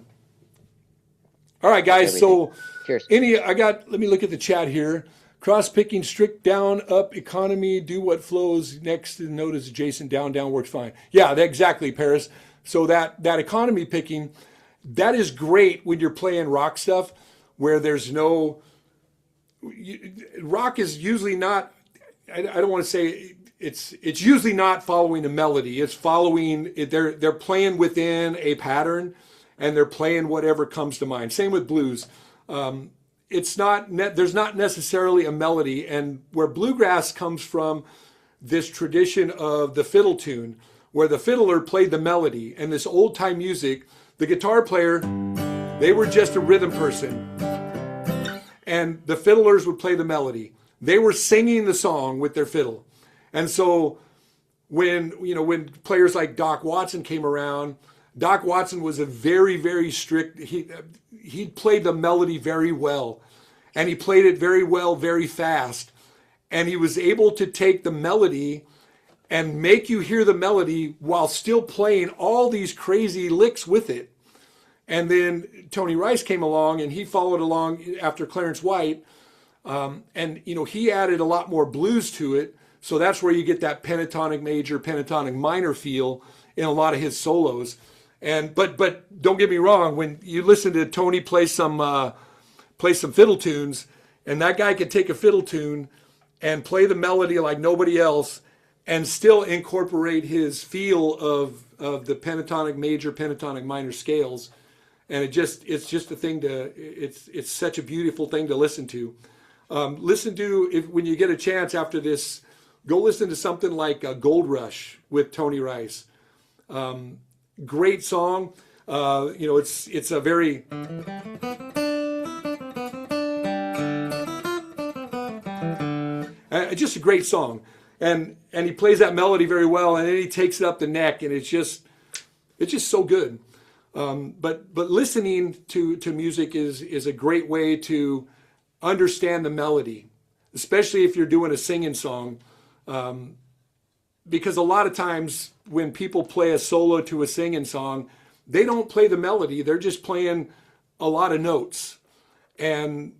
All right, guys. So Cheers. let me look at the chat here. Cross picking, strict down, up, economy, do what flows. Next note is adjacent, down, down works fine. Yeah, exactly, Paris. So that economy picking, that is great when you're playing rock stuff where there's no, rock is usually not, I don't want to say it's usually not following a melody. It's following, they're playing within a pattern and they're playing whatever comes to mind. Same with blues. It's not, there's not necessarily a melody, and where bluegrass comes from, this tradition of the fiddle tune, where the fiddler played the melody, and this old time music, the guitar player, they were just a rhythm person, and the fiddlers would play the melody. They were singing the song with their fiddle, and so when players like Doc Watson came around, Doc Watson was a very, very strict, he played the melody very well, and he played it very well, very fast. And he was able to take the melody and make you hear the melody while still playing all these crazy licks with it. And then Tony Rice came along and he followed along after Clarence White. And he added a lot more blues to it. So that's where you get that pentatonic major, pentatonic minor feel in a lot of his solos. And but don't get me wrong, when you listen to Tony play some fiddle tunes, and that guy could take a fiddle tune and play the melody like nobody else and still incorporate his feel of the pentatonic major, pentatonic minor scales. And it's just a thing it's such a beautiful thing to listen to. Listen to, when you get a chance after this, go listen to something like Gold Rush with Tony Rice. Great song. It's a very... just a great song. And he plays that melody very well, and then he takes it up the neck, and it's just so good. But listening to music is a great way to understand the melody, especially if you're doing a singing song. Because a lot of times when people play a solo to a singing song, they don't play the melody. They're just playing a lot of notes. And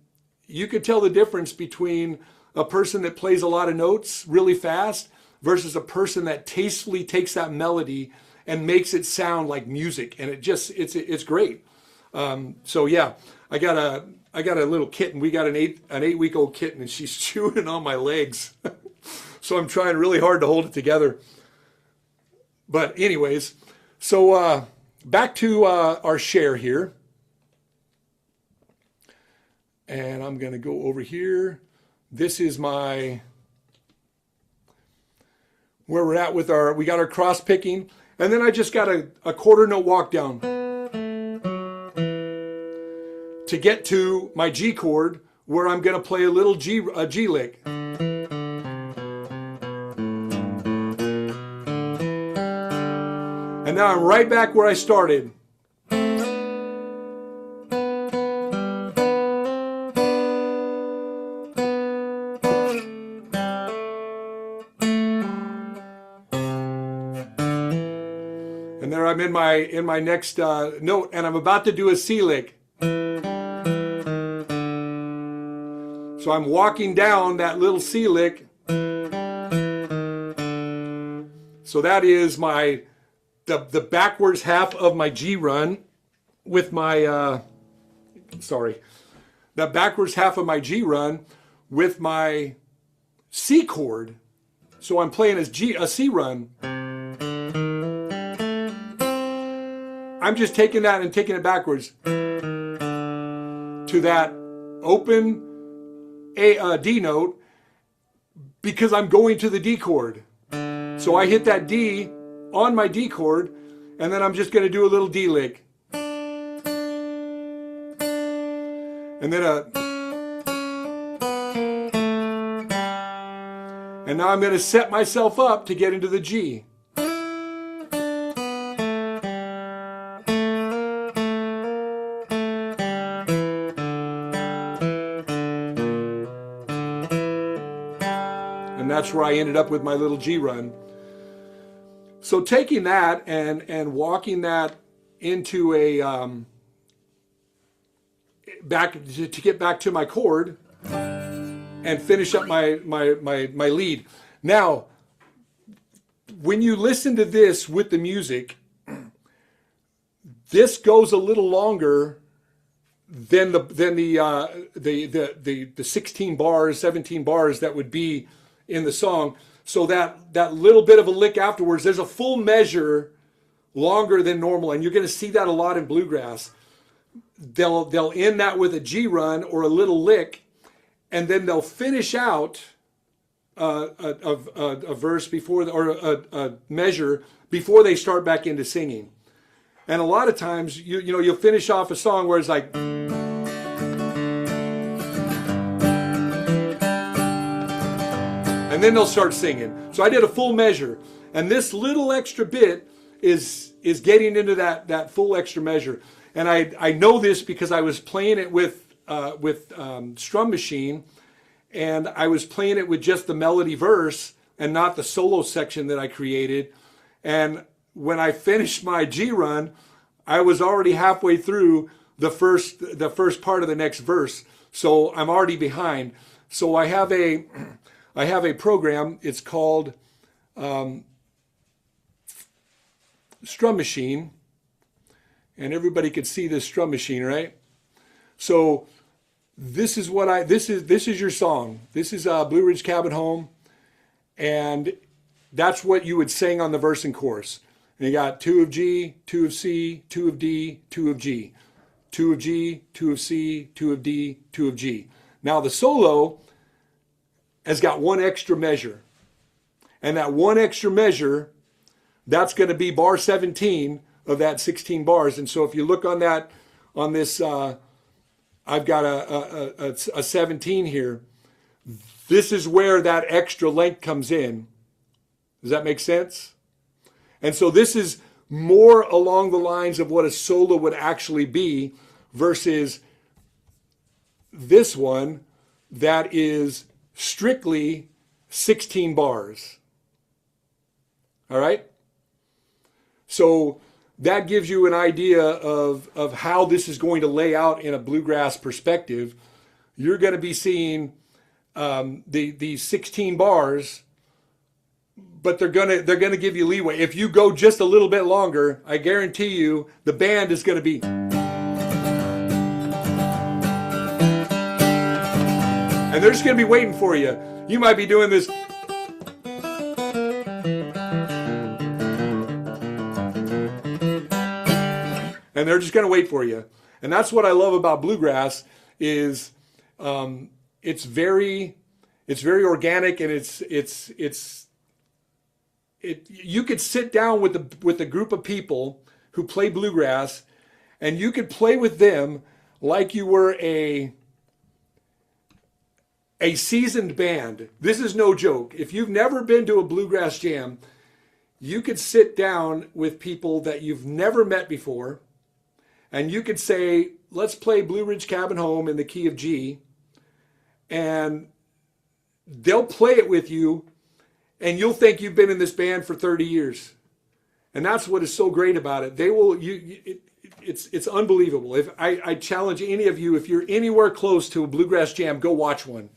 you could tell the difference between a person that plays a lot of notes really fast versus a person that tastefully takes that melody and makes it sound like music. And it's great. So yeah, I got a little kitten. We got an 8-week-old kitten, and she's chewing on my legs. So I'm trying really hard to hold it together. But anyways, so back to our share here. And I'm going to go over here. This is where we're at with we got our cross picking. And then I just got a quarter note walk down to get to my G chord, where I'm going to play a little G lick. And now I'm right back where I started. And there I'm in my next note, and I'm about to do a C lick. So I'm walking down that little C lick. So that is the backwards half of my G run with my, that backwards half of my G run with my C chord. So I'm playing a C run. I'm just taking that and taking it backwards to that open D note because I'm going to the D chord. So I hit that D on my D chord, and then I'm just going to do a little D lick. And then and now I'm going to set myself up to get into the G. And that's where I ended up with my little G run. So taking that and walking that into a back to get back to my chord and finish up my lead. Now, when you listen to this with the music, this goes a little longer than the 16 bars, 17 bars that would be in the song. So that little bit of a lick afterwards, there's a full measure longer than normal, and you're going to see that a lot in bluegrass. They'll end that with a G run or a little lick, and then they'll finish out a verse before or a measure before they start back into singing. And a lot of times, you'll finish off a song where it's like. And then they'll start singing. So I did a full measure. And this little extra bit is getting into that full extra measure. And I know this because I was playing it with Strum Machine, and I was playing it with just the melody verse and not the solo section that I created. And when I finished my G run, I was already halfway through the first part of the next verse. So I'm already behind. So I have a program. It's called Strum Machine, and everybody could see this Strum Machine, right? So this is your song. This is Blue Ridge Cabin Home, and that's what you would sing on the verse and chorus. And you got 2 of G, 2 of C, 2 of D, 2 of G, 2 of G, 2 of C, 2 of D, 2 of G. Now the solo has got one extra measure. And that one extra measure, that's going to be bar 17 of that 16 bars. And so if you look on that, on this, I've got a 17 here. This is where that extra length comes in. Does that make sense? And so this is more along the lines of what a solo would actually be versus this one that is strictly 16 bars. All right? So that gives you an idea of how this is going to lay out in a bluegrass perspective. You're going to be seeing the 16 bars, but they're gonna give you leeway. If you go just a little bit longer, I guarantee you the band is going to be. And they're just going to be waiting for you. You might be doing this. And they're just going to wait for you. And that's what I love about bluegrass is it's very organic, and you could sit down with a group of people who play bluegrass, and you could play with them like you were a seasoned band. This is no joke. If you've never been to a bluegrass jam, you could sit down with people that you've never met before, and you could say, let's play Blue Ridge Cabin Home in the key of G, and they'll play it with you, and you'll think you've been in this band for 30 years. And that's what is so great about it. It's unbelievable. If I challenge any of you, if you're anywhere close to a bluegrass jam, go watch one.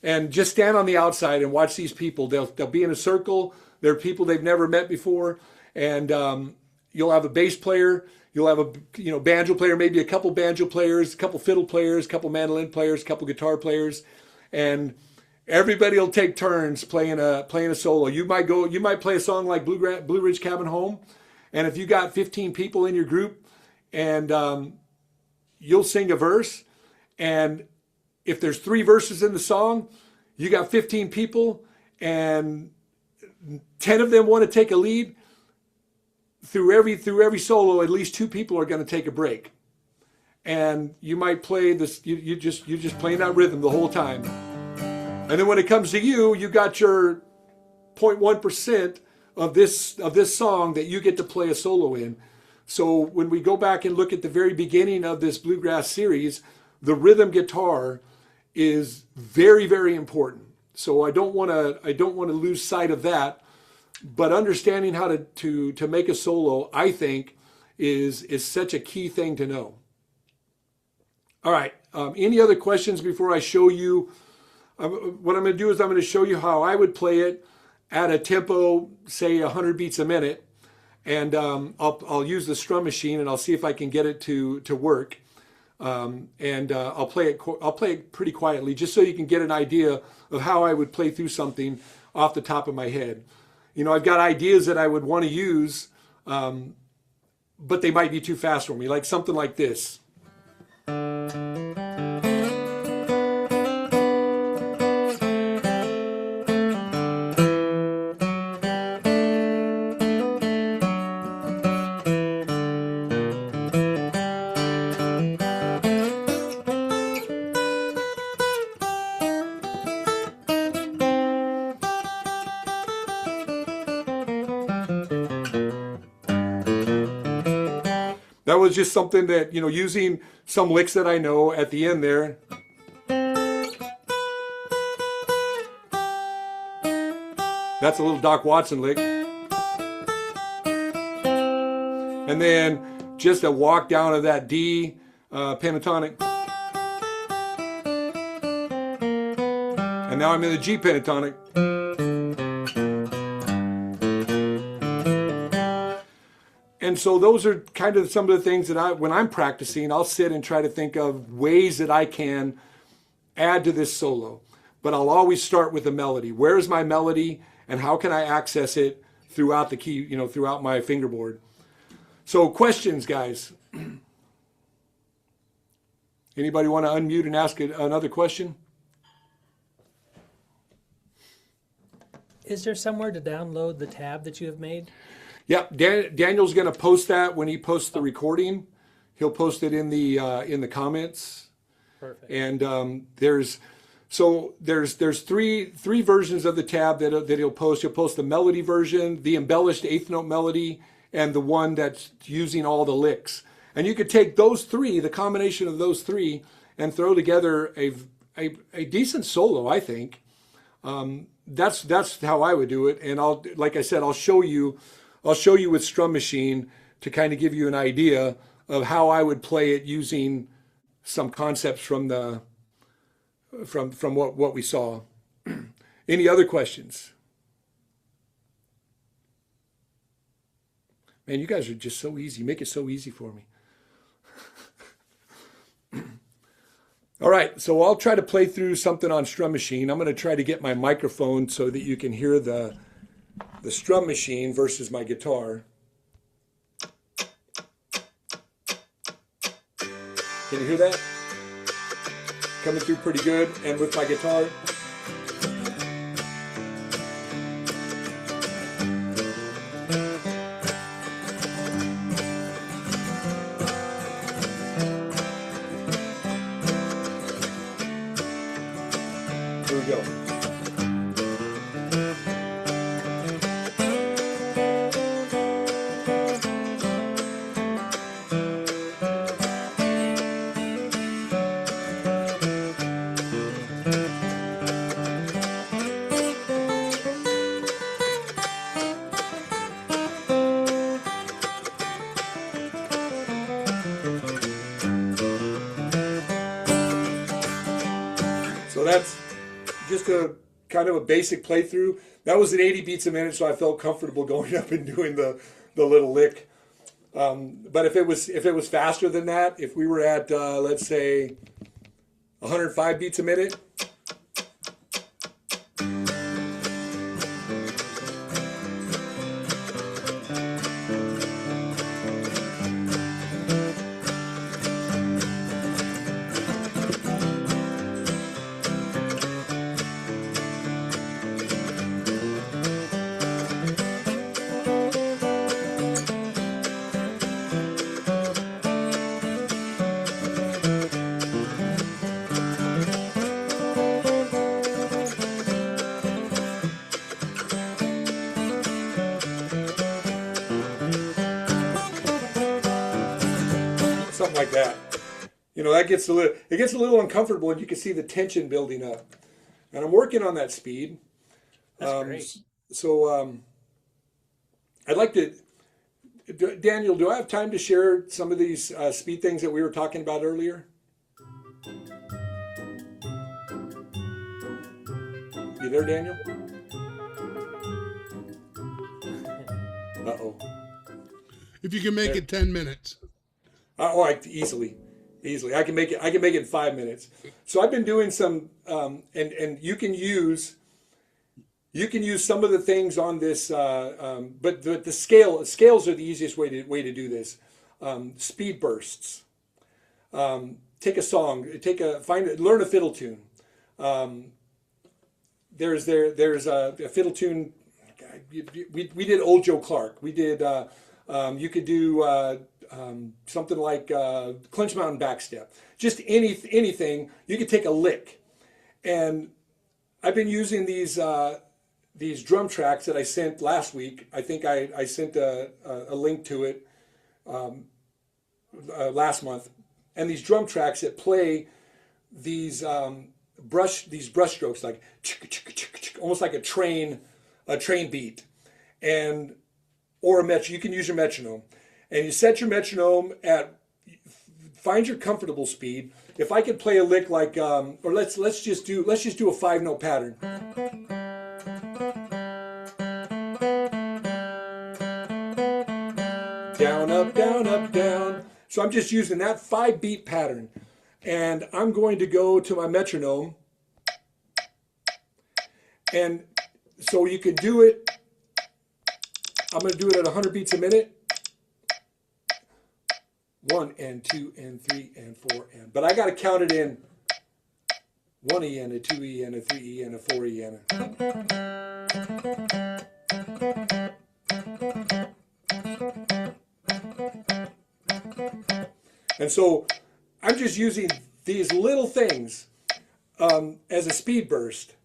And just stand on the outside and watch these people. They'll be in a circle. They're people they've never met before. And you'll have a bass player. You'll have a banjo player, maybe a couple banjo players, a couple fiddle players, a couple mandolin players, a couple guitar players. And everybody will take turns playing a solo. You might play a song like Blue Ridge Cabin Home. And if you got 15 people in your group, and you'll sing a verse, and if there's 3 verses in the song, you got 15 people, and 10 of them want to take a lead. Through every solo, at least 2 people are going to take a break, and you might play this. You're just playing that rhythm the whole time, and then when it comes to you, you got your 0.1% of this song that you get to play a solo in. So when we go back and look at the very beginning of this bluegrass series, the rhythm guitar is very, very important. So I don't want to lose sight of that. But understanding how to make a solo, I think, is such a key thing to know. All right. Any other questions before I show you? What I'm going to do is I'm going to show you how I would play it at a tempo, say 100 beats a minute, and I'll use the strum machine, and I'll see if I can get it to work. And I'll play it pretty quietly, just so you can get an idea of how I would play through something off the top of my head. I've got ideas that I would want to use, but they might be too fast for me, like something like this. That was just something that, using some licks that I know at the end there. That's a little Doc Watson lick. And then just a walk down of that D pentatonic. And now I'm in the G pentatonic. And so those are kind of some of the things that when I'm practicing, I'll sit and try to think of ways that I can add to this solo. But I'll always start with a melody. Where's my melody, and how can I access it throughout the key, throughout my fingerboard? So questions, guys. Anybody want to unmute and ask another question? Is there somewhere to download the tab that you have made? Yeah, Daniel's going to post that when he posts the recording. He'll post it in the comments. Perfect. And there's three versions of the tab that he'll post. He'll post the melody version, the embellished eighth note melody, and the one that's using all the licks. And you could take those three, the combination of those three, and throw together a decent solo, I think. That's how I would do it. And like I said, I'll show you with Strum Machine to kind of give you an idea of how I would play it using some concepts from what we saw. Any other questions? Man, you guys are just so easy. Make it so easy for me. All right, so I'll try to play through something on Strum Machine. I'm going to try to get my microphone so that you can hear the Strum Machine versus my guitar. Can you hear that? Coming through pretty good, and with my guitar. Here we go. So that's just a kind of a basic playthrough. That was at 80 beats a minute, so I felt comfortable going up and doing the little lick. But if it was faster than that, if we were at let's say 105 beats a minute, something like that. You know, it gets a little uncomfortable, and you can see the tension building up. And I'm working on that speed. That's great. So I'd like to, Daniel, do I have time to share some of these speed things that we were talking about earlier? You there, Daniel? Uh-oh. If you can make it 10 minutes. Easily. I can make it in 5 minutes. So I've been doing some, and you can use some of the things on this, but the scales are the easiest way to do this. Speed bursts. Take a song, learn a fiddle tune. There's a fiddle tune. We did Old Joe Clark. We did. You could do something like Clinch Mountain Backstep. Just anything. You could take a lick, and I've been using these drum tracks that I sent last week. I think I sent a link to it last month, and these drum tracks that play these brush strokes, like almost like a train beat, and or a metronome. You can use your metronome, and you set your metronome at, find your comfortable speed. If I could play a lick like, or let's just do a 5-note pattern. Down, up, down, up, down. So I'm just using that 5-beat pattern, and I'm going to go to my metronome, and so you can do it. I'm going to do it at 100 beats a minute. 1 and 2 and 3 and 4 and. But I got to count it in 1 E and a 2 E and a 3 E and a 4 E and a. And so I'm just using these little things as a speed burst.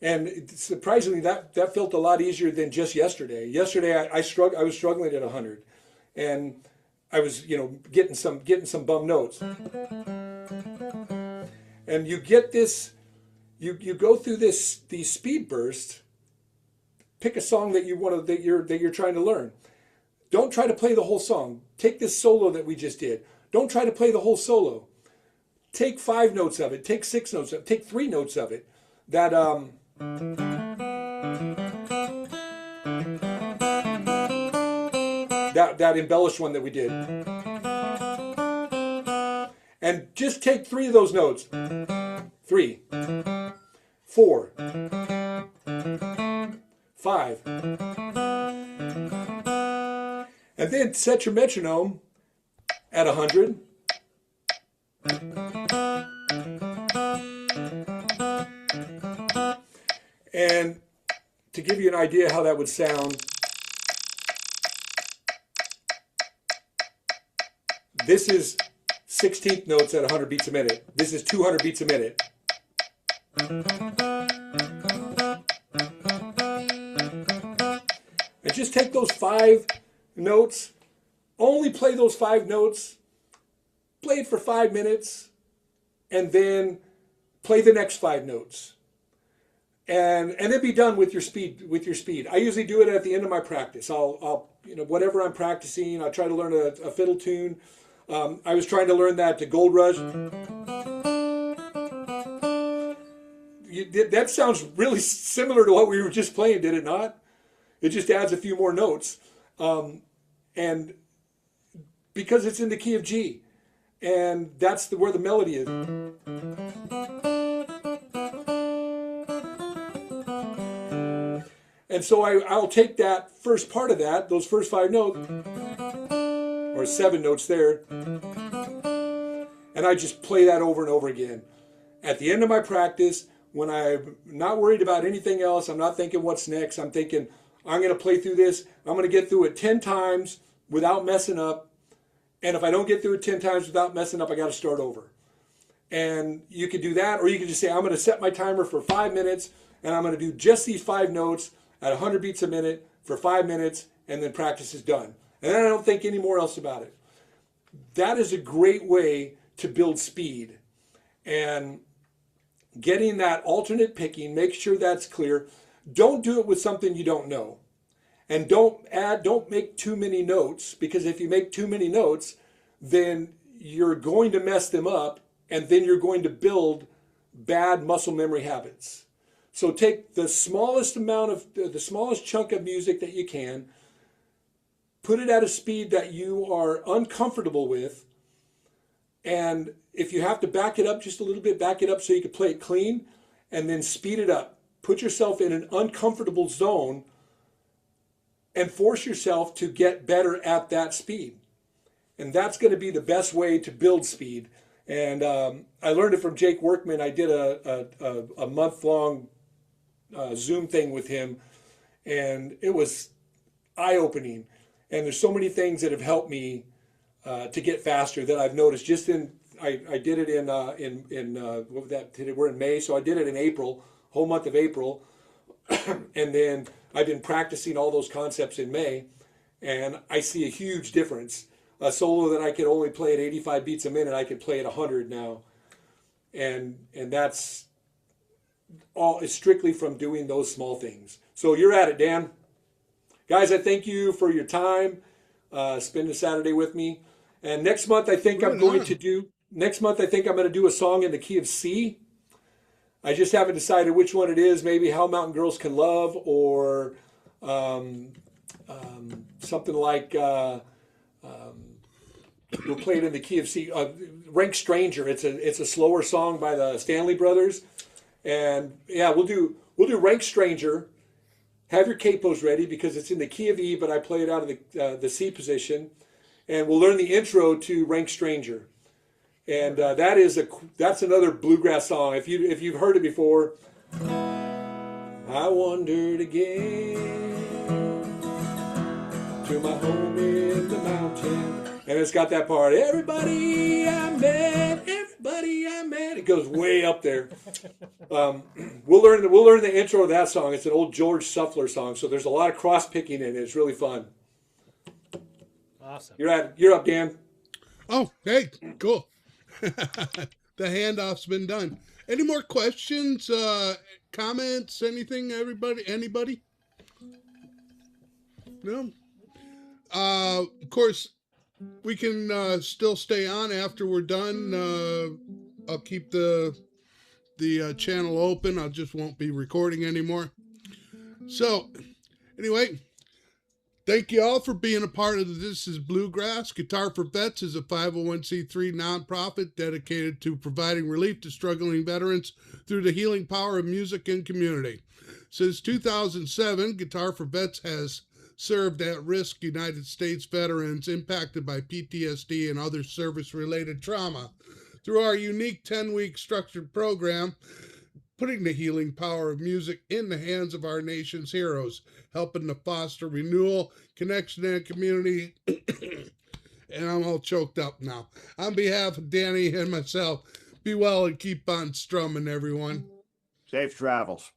And surprisingly, that felt a lot easier than just yesterday. Yesterday, I was struggling at 100, and I was, getting some bum notes. And you get this, you go through these speed bursts. Pick a song that you're trying to learn. Don't try to play the whole song. Take this solo that we just did. Don't try to play the whole solo. Take 5 notes of it. Take 6 notes of it. Take 3 notes of it. That embellished one that we did. And just take 3 of those notes. 3, 4, 5. And then set your metronome at 100. And to give you an idea how that would sound, this is 16th notes at 100 beats a minute. This is 200 beats a minute. And just take those 5 notes, only play those 5 notes, play it for 5 minutes, and then play the next 5 notes. And then be done with your speed. I usually do it at the end of my practice. I'll whatever I'm practicing, I try to learn a fiddle tune. I was trying to learn that to Gold Rush. That sounds really similar to what we were just playing, did it not? It just adds a few more notes. And because it's in the key of G. And that's where the melody is. And so I'll take that first part of that, those first 5 notes, or 7 notes there, and I just play that over and over again. At the end of my practice, when I'm not worried about anything else, I'm not thinking what's next, I'm thinking I'm going to play through this, I'm going to get through it 10 times without messing up, and if I don't get through it 10 times without messing up, I got to start over. And you could do that, or you could just say, I'm going to set my timer for 5 minutes, and I'm going to do just these 5 notes at 100 beats a minute for 5 minutes, and then practice is done. And then I don't think any more else about it. That is a great way to build speed. And getting that alternate picking, make sure that's clear. Don't do it with something you don't know. And don't make too many notes, because if you make too many notes, then you're going to mess them up, and then you're going to build bad muscle memory habits. So take the smallest chunk of music that you can, put it at a speed that you are uncomfortable with, and if you have to back it up just a little bit, back it up so you can play it clean, and then speed it up. Put yourself in an uncomfortable zone and force yourself to get better at that speed. And that's going to be the best way to build speed. And I learned it from Jake Workman. I did a month-long Zoom thing with him, and it was eye-opening. And there's so many things that have helped me to get faster that I've noticed. I did it in what was that? We're in May, so I did it in April, whole month of April, and then I've been practicing all those concepts in May, and I see a huge difference. A solo that I could only play at 85 beats a minute, I could play at 100 now, and that's all is strictly from doing those small things. So you're at it, Dan. Guys, I thank you for your time, spending Saturday with me. And next month, I think I'm going to do a song in the key of C. I just haven't decided which one it is. Maybe How Mountain Girls Can Love, or something like we'll play it in the key of C. Rank Stranger. It's a slower song by the Stanley Brothers. And yeah, we'll do Rank Stranger. Have your capos ready because it's in the key of E, but I play it out of the C position. and we'll learn the intro to Rank Stranger. And that's another bluegrass song. If you've heard it before, I wandered again to my home in the mountain, and it's got that part. Everybody I met. It goes way up there. We'll learn the intro of that song. It's an old George Suffler song, so there's a lot of cross picking in it. It's really fun. Awesome. You're up, Dan. Oh, hey, cool. The handoff's been done. Any more questions, comments, anything, anybody? No? Of course, we can still stay on after we're done. I'll keep the channel open. I just won't be recording anymore. So, anyway, thank you all for being a part of This is Bluegrass. Guitar for Vets is a 501c3 nonprofit dedicated to providing relief to struggling veterans through the healing power of music and community. Since 2007, Guitar for Vets has served at-risk United States veterans impacted by PTSD and other service-related trauma. Through our unique 10-week structured program, putting the healing power of music in the hands of our nation's heroes, helping to foster renewal, connection, and community. And I'm all choked up now. On behalf of Danny and myself, be well and keep on strumming, everyone. Safe travels.